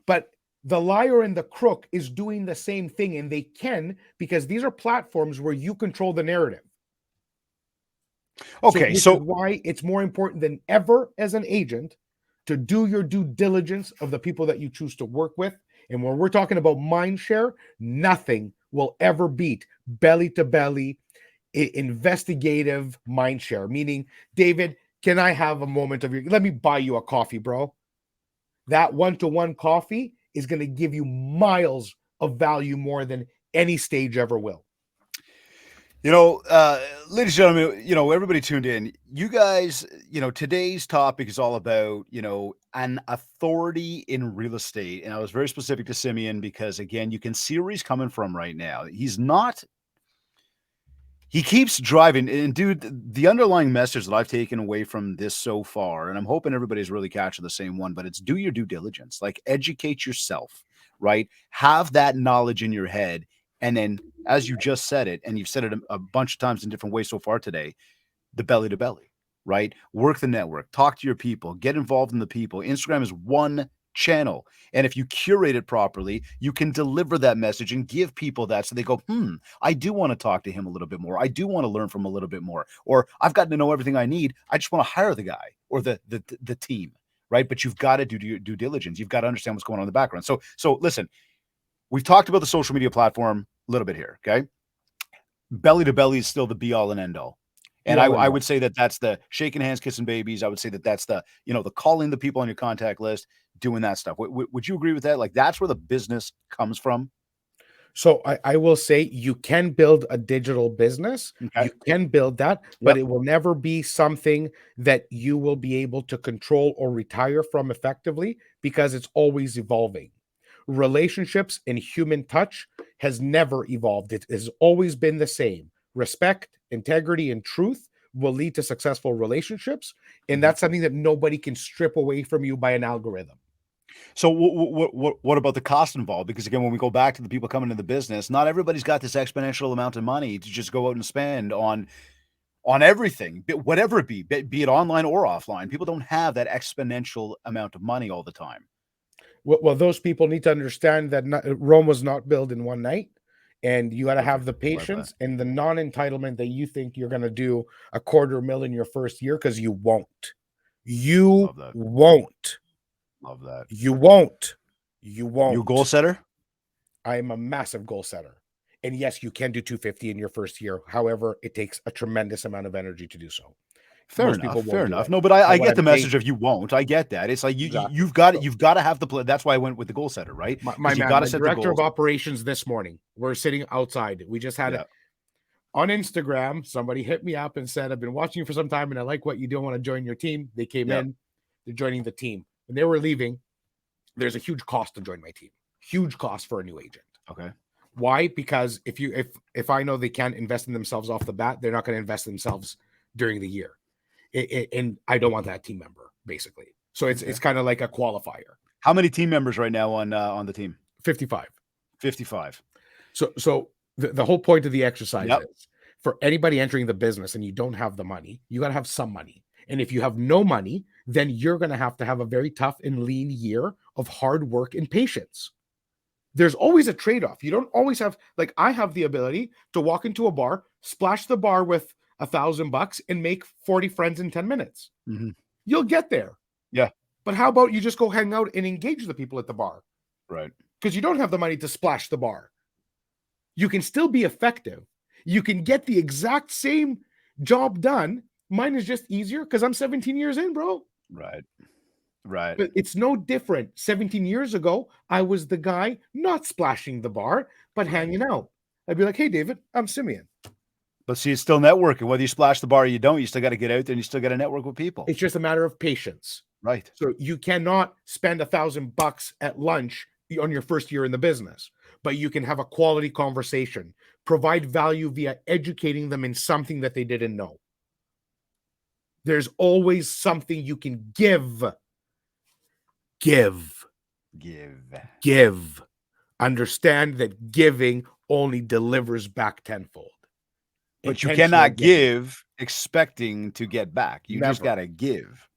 But the liar and the crook is doing the same thing, and they can, because these are platforms where you control the narrative. So, Okay. which is So why it's more important than ever as an agent to do your due diligence of the people that you choose to work with. And when we're talking about Mindshare, nothing will ever beat belly to belly investigative Mindshare. Meaning, David, can I have a moment of your? Let me buy you a coffee, bro. That one-to-one coffee is going to give you miles of value more than any stage ever will. You know, ladies and gentlemen, everybody tuned in. You guys, today's topic is all about, an authority in real estate. And I was very specific to Simeon because, again, you can see where he's coming from right now. He keeps driving. And, dude, the underlying message that I've taken away from this so far, and I'm hoping everybody's really catching the same one, but it's do your due diligence. Like, educate yourself, right? Have that knowledge in your head. And then, as you just said it, and you've said it a bunch of times in different ways so far today, the belly to belly, right? Work the network, talk to your people, get involved in the people. Instagram is one channel. And if you curate it properly, you can deliver that message and give people that so they go, I do want to talk to him a little bit more. I do want to learn from him a little bit more. Or I've gotten to know everything I need. I just want to hire the guy or the team, right? But you've got to do your due diligence. You've got to understand what's going on in the background. So listen, we've talked about the social media platform a little bit here, okay? Belly to belly is still the be all and end all. Be And I, all and I all. would say that that's the shaking hands, kissing babies. I would say that that's the calling the people on your contact list, doing that stuff. Would you agree with that? Like that's where the business comes from. So I will say you can build a digital business. Okay. You can build that, but Yep. it will never be something that you will be able to control or retire from effectively because it's always evolving. Relationships and human touch has never evolved. It has always been the same. Respect, integrity, and truth will lead to successful relationships. And Mhm. that's something that nobody can strip away from you by an algorithm. So what about the cost involved? Because again, when we go back to the people coming into the business, not everybody's got this exponential amount of money to just go out and spend on everything, whatever it be it online or offline. People don't have that exponential amount of money all the time. Well, those people need to understand that Rome was not built in one night, and you got to have Perfect. the Love that. patience and the non-entitlement that you think you're going to do a quarter mil in your first year because you won't. You Love that. won't. Love that. You won't. You You a goal won't. setter? I am a massive goal setter. And yes, you can do 250 in your first year. However, it takes a tremendous amount of energy to do so. Fair Most enough. people Fair won't do enough. it. No, but I I want get to the take message of you won't. I get that. It's like exactly. you've got to have the play. That's why I went with the goal setter, right? My Because you man, got to my set the director of goals. operations this morning, we're sitting outside. We just had Yeah. on Instagram, somebody hit me up and said, I've been watching you for some time and I like what you do. I want to join your team. They came Yeah. in, they're joining the team. When they were leaving, there's a huge cost to join my team. Huge cost for a new agent. Okay. Why? Because if I know they can't invest in themselves off the bat, they're not going to invest in themselves during the year. And I don't want that team member, basically. So it's kind of like a qualifier. How many team members right now on the team? 55. 55. So the whole point of the exercise Yep. is for anybody entering the business and you don't have the money, you got to have some money. And if you have no money, then you're going to have a very tough and lean year of hard work and patience. There's always a trade-off. You don't always have, like, I have the ability to walk into a bar, splash the bar with $1,000 and make 40 friends in 10 minutes. Mm-hmm. You'll get there. Yeah. But how about you just go hang out and engage the people at the bar? Right. Because you don't have the money to splash the bar. You can still be effective. You can get the exact same job done. Mine is just easier because I'm 17 years in, bro. Right. Right. But it's no different. 17 years ago, I was the guy not splashing the bar, but hanging out. I'd be like, hey, David, I'm Simeon. But see, it's still networking. Whether you splash the bar or you don't, you still got to get out there and you still got to network with people. It's just a matter of patience. Right. So you cannot spend $1,000 at lunch on your first year in the business, but you can have a quality conversation, provide value via educating them in something that they didn't know. There's always something you can give. Give. Understand that giving only delivers back tenfold. But you Intentional cannot giving. give expecting to get back. You just Never. got to give.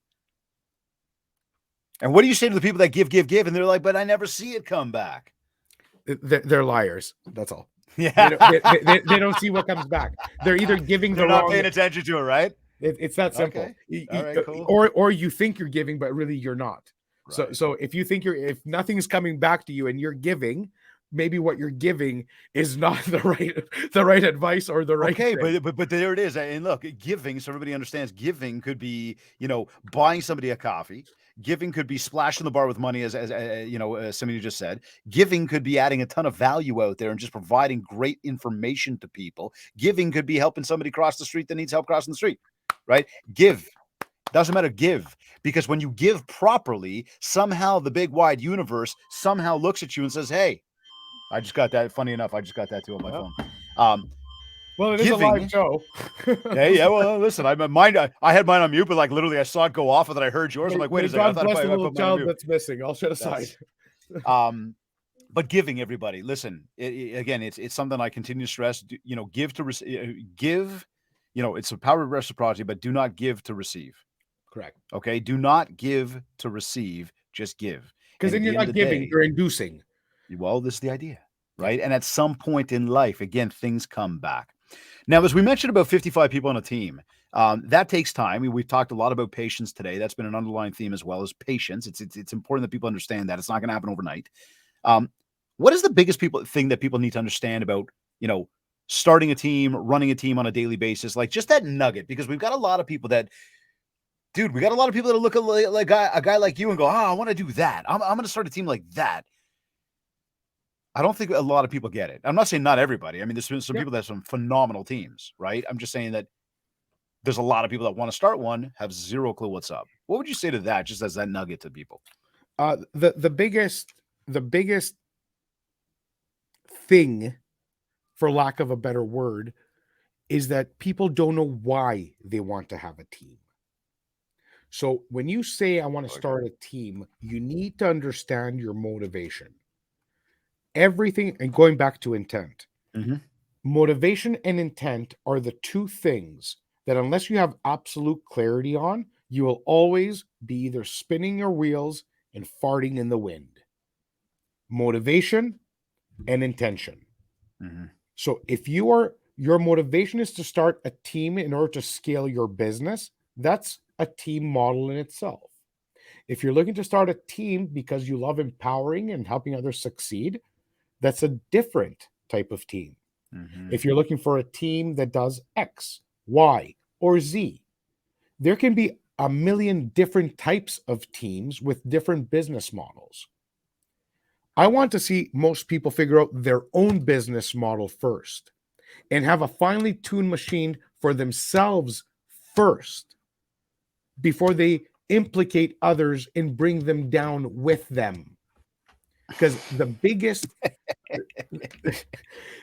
And what do you say to the people that give, and they're like, but I never see it come back? They're liars. That's all. Yeah. They don't see what comes back. They're either giving They're the not wrong. paying attention to it, right? It's that simple. Okay. All right, cool. Or you think you're giving, but really you're not. Right. So if you think if nothing's coming back to you and you're giving, maybe what you're giving is not the right advice or the right thing. But there it is. And look, giving, so everybody understands, giving could be, buying somebody a coffee. Giving could be splashing the bar with money, as somebody just said. Giving could be adding a ton of value out there and just providing great information to people. Giving could be helping somebody cross the street that needs help crossing the street, right? Give. Doesn't matter, give. Because when you give properly, somehow the big wide universe somehow looks at you and says, hey, I just got that. Funny enough, I just got that too on my phone. Well, it is a live show. Yeah. Well, listen, I had mine on mute, but like literally, I saw it go off, and then I heard yours. I'm like, wait a second, I thought bless the I little put mine on child mute. that's missing. I'll shut aside. But giving, everybody, listen. Again, it's something I continue to stress. Give to give. It's a power of reciprocity, but do not give to receive. Correct. Okay, do not give to receive. Just give. Because then you're not giving; you're inducing. Well, this is the idea, right? And at some point in life, again, things come back. Now, as we mentioned, about 55 people on a team, that takes time. We've talked a lot about patience today. That's been an underlying theme as well as patience. It's important that people understand that it's not going to happen overnight. What is the biggest thing that people need to understand about, starting a team, running a team on a daily basis? Like just that nugget, because we've got a lot of people that, dude, we got a lot of people that look at like a guy like you and go, I want to do that. I'm going to start a team like that. I don't think a lot of people get it. I'm not saying not everybody. I mean, there's been some people that have some phenomenal teams, right? I'm just saying that there's a lot of people that want to start one, have zero clue what's up. What would you say to that, just as that nugget to people? The biggest thing, for lack of a better word, is that people don't know why they want to have a team. So when you say, I want to start a team, you need to understand your motivation. Everything, and going back to intent, motivation and intent are the two things that, unless you have absolute clarity on, you will always be either spinning your wheels and farting in the wind. Motivation and intention. So if your motivation is to start a team in order to scale your business, that's a team model in itself. If you're looking to start a team because you love empowering and helping others succeed, that's a different type of team. Mhm. If you're looking for a team that does X, Y, or Z, there can be a million different types of teams with different business models. I want to see most people figure out their own business model first and have a finely tuned machine for themselves first before they implicate others and bring them down with them. Because the biggest,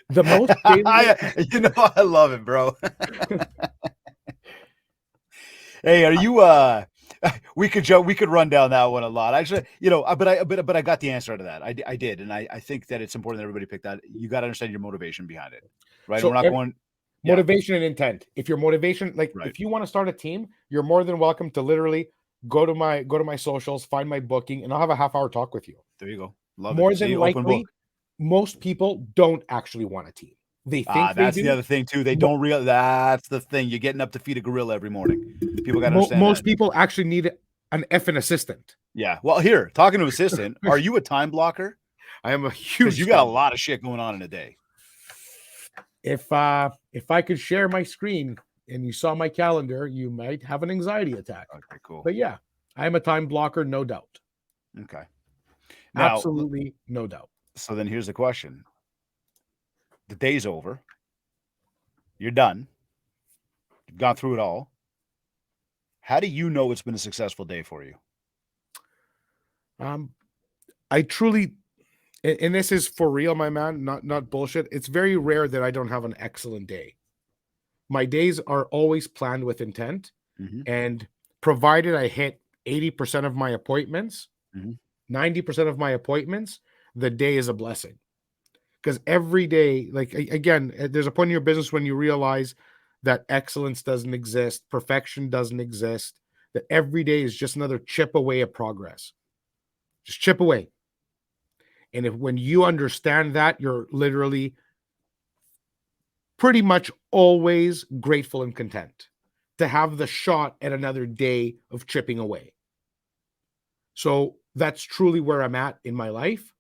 the most failure. I love it, bro. Hey, are you we could joke, we could run down that one a lot. Actually, but I got the answer to that. I did, and I think that it's important that everybody pick that. You got to understand your motivation behind it, right? And we're So not going, yeah, motivation and intent. If your motivation, like right. if you want to start a team, you're more than welcome to literally go to my socials, find my booking, and I'll have a half hour talk with you. There you go. Love it. More than See, open book. likely, most people don't actually want a team. They think they That's the do. other thing too. They don't realize that's the thing. You're getting up to feed a gorilla every morning. People got to understand Most that. people actually need an effing assistant. Yeah. Well, here, talking to assistant, are you a time blocker? I am a Because you huge got a time. lot of shit going on in a day. If I could share my screen and you saw my calendar, you might have an anxiety attack. Okay, cool. But yeah, I am a time blocker, no doubt. Okay. Now, Absolutely, no doubt. so then here's the question. The day's over. You're done. You've gone through it all. How do you know it's been a successful day for you? Um, I truly, and this is for real, my man, not bullshit. It's very rare that I don't have an excellent day. My days are always planned with intent, Mm-hmm. and provided I hit 80% of my appointments, Mm-hmm. 90% of my appointments, the day is a blessing. Because every day, like again, there's a point in your business when you realize that excellence doesn't exist, perfection doesn't exist, that every day is just another chip away at progress. Just chip away. And if when you understand that, you're literally pretty much always grateful and content to have the shot at another day of chipping away. So that's truly where I'm at in my life.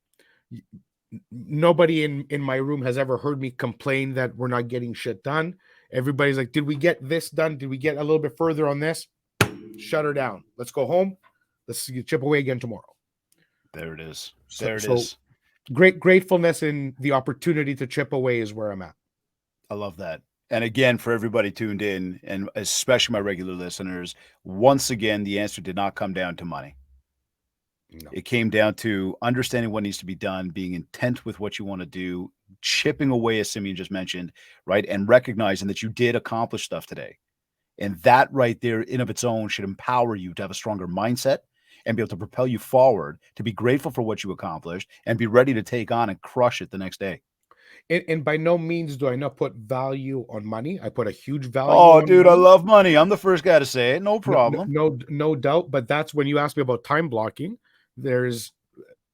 Nobody in my room has ever heard me complain that we're not getting shit done. Everybody's like, did we get this done? Did we get a little bit further on this? Shut her down. Let's go home. Let's chip away again tomorrow. There it is. So, There it so is. great gratefulness in the opportunity to chip away is where I'm at. I love that. And again, for everybody tuned in, and especially my regular listeners, once again, the answer did not come down to money. No. It came down to understanding what needs to be done, being intent with what you want to do, chipping away, as Simeon just mentioned, right? And recognizing that you did accomplish stuff today. And that right there, in of its own, should empower you to have a stronger mindset and be able to propel you forward, to be grateful for what you accomplished and be ready to take on and crush it the next day. And by no means do I not put value on money. I put a huge value Oh, on dude, I money. love money. I'm the first guy to say it. No problem. No doubt. But that's when you ask me about time blocking. There's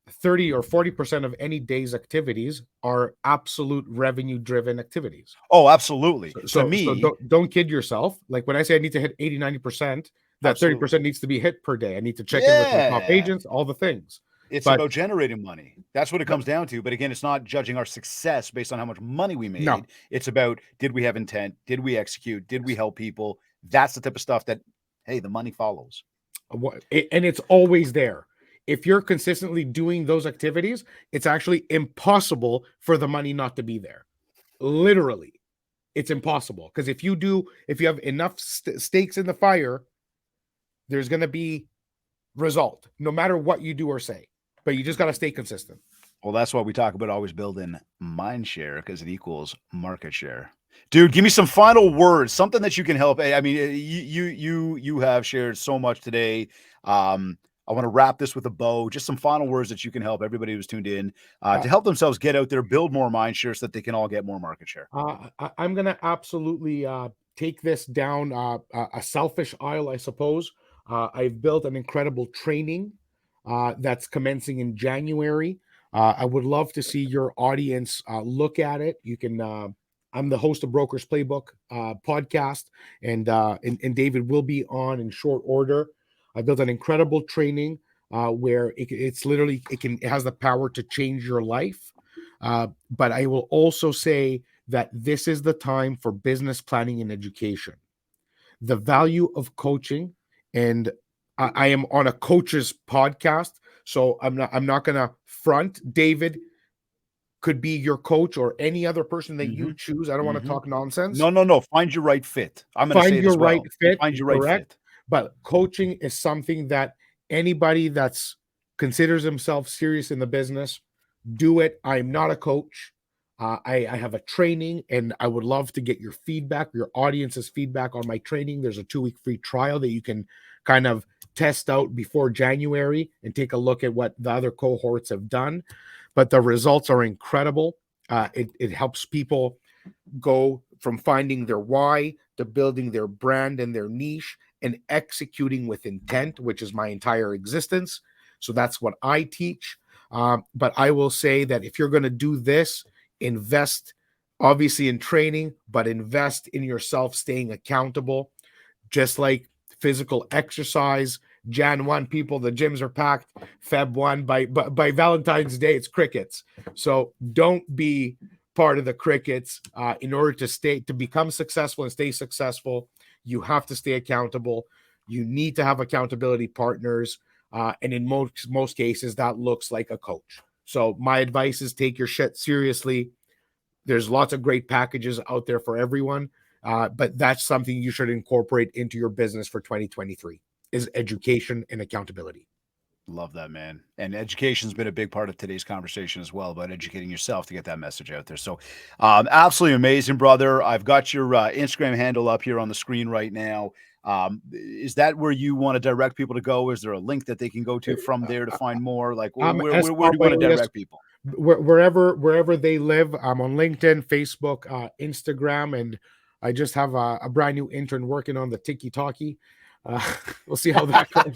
30 or 40% of any day's activities are absolute revenue driven activities. Oh, absolutely. To So me, don't kid yourself. Like when I say I need to hit 80, 90%, that absolutely. 30% needs to be hit per day. I need to check in with my top Yeah. agents, all the things. It's But about generating money. That's what it but comes down to. But again, it's not judging our success based on how much money we no. made. It's about, did we have intent? Did we execute? Did we help people? That's the type of stuff that, hey, the money follows. And it's always there. If you're consistently doing those activities, it's actually impossible for the money not to be there. Literally, it's impossible. Because if you have enough stakes in the fire, there's going to be result, no matter what you do or say. But you just got to stay consistent. Well, that's why we talk about always building mind share, because it equals market share. Dude, give me some final words, something that you can help. I mean, you have shared so much today. I want to wrap this with a bow. Just some final words that you can help everybody who's tuned in Uh, to help themselves get out there, build more mind share, so that they can all get more market share. I'm going to absolutely take this down a selfish aisle, I suppose. I've built an incredible training that's commencing in January. I would love to see your audience look at it. You can. I'm the host of Brokers Playbook podcast, and David will be on in short order. I built an incredible training where it has the power to change your life. But I will also say that this is the time for business planning and education. The value of coaching, and I am on a coach's podcast, so I'm not gonna front. David could be your coach or any other person that you Mhm. choose. I don't want to Mhm. talk nonsense. No, no, no. Find your right fit. I'm gonna say Find it your as right well. fit, Find your right correct? fit. But coaching is something that anybody that's considers himself serious in the business, do it. I'm not a coach. I have a training, and I would love to get your feedback, your audience's feedback on my training. There's a 2-week free trial that you can kind of test out before January and take a look at what the other cohorts have done. But the results are incredible. It helps people go from finding their why to building their brand and their niche and executing with intent, which is my entire existence. So that's what I teach. But I will say that if you're going to do this, invest obviously in training, but invest in yourself, staying accountable, just like physical exercise. Jan 1, people, the gyms are packed. Feb 1, by Valentine's Day, it's crickets. So don't be part of the crickets. In order to become successful and stay successful, you have to stay accountable. You need to have accountability partners. And in most cases, that looks like a coach. So my advice is take your shit seriously. There's lots of great packages out there for everyone, but that's something you should incorporate into your business for 2023 is education and accountability. Love that, man. And education's been a big part of today's conversation as well about educating yourself to get that message out there. So, absolutely amazing, brother. I've got your Instagram handle up here on the screen right now. Is that where you want to direct people to go? Is there a link that they can go to from there to find more? Like, S where do you Papa want to alias direct people? wherever they live. I'm on LinkedIn, Facebook, Instagram, and I just have a brand new intern working on the Tiki Talkie. Uh, we'll see how that goes.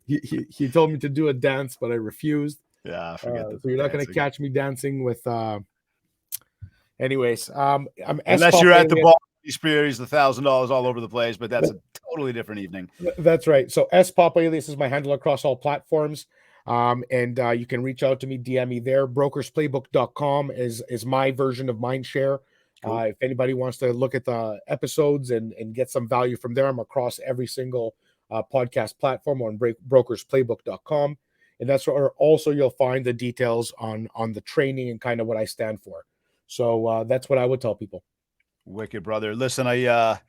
He told me to do a dance, but I refused. Yeah, forget the So you're not going to dancing. catch me dancing with. Anyways, I'm S Unless Pop you're at the alias. ball experience, $1,000 all over the place, but that's a totally different evening. That's right. So S Pop alias is my handle across all platforms. And you can reach out to me, DM me there. Brokersplaybook.com is my version of Mindshare. Cool. If anybody wants to look at the episodes and get some value from there, I'm across every single podcast platform on brokersplaybook.com. And that's where also you'll find the details on the training and kind of what I stand for. So that's what I would tell people. Wicked, brother. Listen, I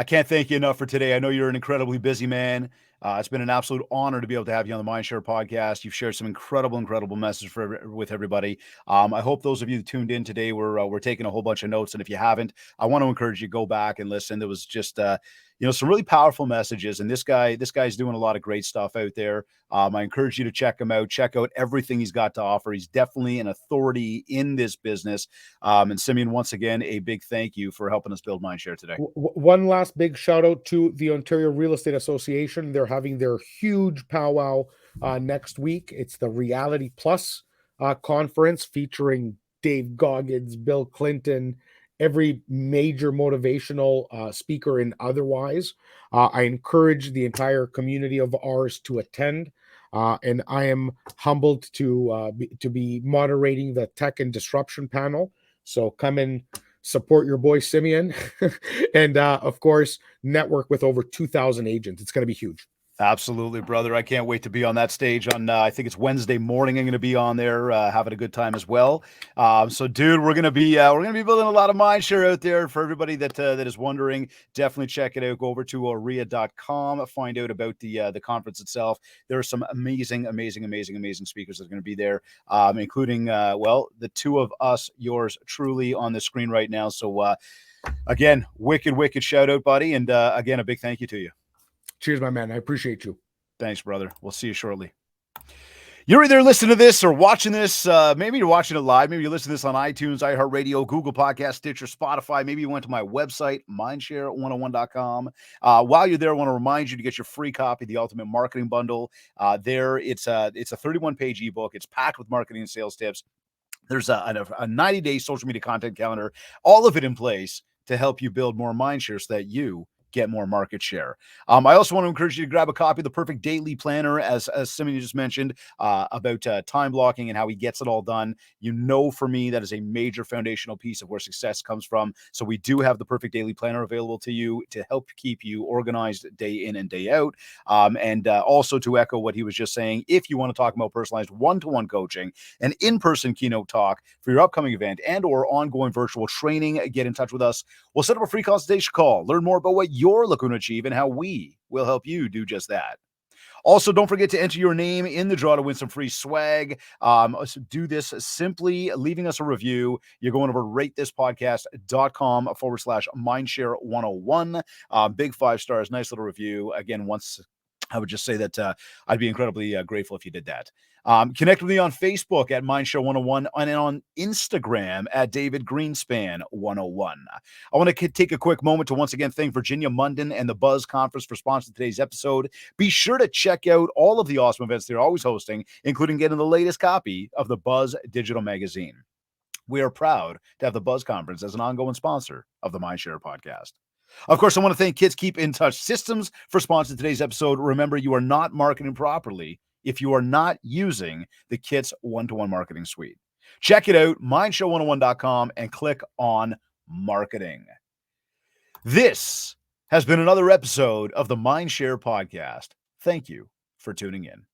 can't thank you enough for today. I know you're an incredibly busy man. It's been an absolute honor to be able to have you on the Mindshare podcast. You've shared some incredible message with everybody. I hope those of you that tuned in today were taking a whole bunch of notes. And if you haven't, I want to encourage you to go back and listen. There was just some really powerful messages. And this guy's doing a lot of great stuff out there. I encourage you to check him out. Check out everything he's got to offer. He's definitely an authority in this business. And Simeon, once again, a big thank you for helping us build Mindshare today. One last big shout out to the Ontario Real Estate Association. They're having their huge powwow next week. It's the Reality Plus conference featuring Dave Goggins, Bill Clinton, every major motivational speaker and otherwise. I encourage the entire community of ours to attend. And I am humbled to be moderating the tech and disruption panel. So come and support your boy Simeon, and of course, network with over 2,000 agents. It's going to be huge. Absolutely, brother. I can't wait to be on that stage on, I think it's Wednesday morning. I'm going to be on there, having a good time as well. So dude, we're going to be building a lot of Mindshare out there for everybody that is wondering. Definitely check it out. Go over to oria.com, find out about the conference itself. There are some amazing speakers that are going to be there, including, the two of us, yours truly on the screen right now. So, again, wicked shout out, buddy. And, again, a big thank you to you. Cheers, my man. I appreciate you. Thanks, brother. We'll see you shortly. You're either listening to this or watching this. Maybe you're watching it live. Maybe you listen to this on iTunes, iHeartRadio, Google Podcast, Stitcher, Spotify. Maybe you went to my website, mindshare101.com. While you're there, I want to remind you to get your free copy of the Ultimate Marketing Bundle. It's a 31-page ebook. It's packed with marketing and sales tips. There's a 90-day social media content calendar, all of it in place to help you build more Mindshare so that you get more market share. I also want to encourage you to grab a copy of the Perfect Daily Planner, as Simeon just mentioned, about time blocking and how he gets it all done. For me, that is a major foundational piece of where success comes from. So we do have the Perfect Daily Planner available to you to help keep you organized day in and day out. And also to echo what he was just saying, if you want to talk about personalized one-to-one coaching and in-person keynote talk for your upcoming event and or ongoing virtual training, get in touch with us. We'll set up a free consultation call, learn more about what you're looking to achieve and how we will help you do just that. Also, don't forget to enter your name in the draw to win some free swag. So do this simply leaving us a review. You're going over to ratethispodcast.com/mindshare 101. Big 5 stars, nice little review. Again, once I would just say that I'd be incredibly grateful if you did that. Connect with me on Facebook at Mindshare 101 and on Instagram at David Greenspan 101. I want to take a quick moment to once again thank Virginia Munden and the Buzz Conference for sponsoring today's episode. Be sure to check out all of the awesome events they're always hosting, including getting the latest copy of the Buzz Digital Magazine. We are proud to have the Buzz Conference as an ongoing sponsor of the Mindshare podcast. Of course, I want to thank Kids Keep in Touch Systems for sponsoring today's episode. Remember, you are not marketing properly if you are not using the KITS one-to-one marketing suite. Check it out, mindshow101.com, and click on marketing. This has been another episode of the Mindshare podcast. Thank you for tuning in.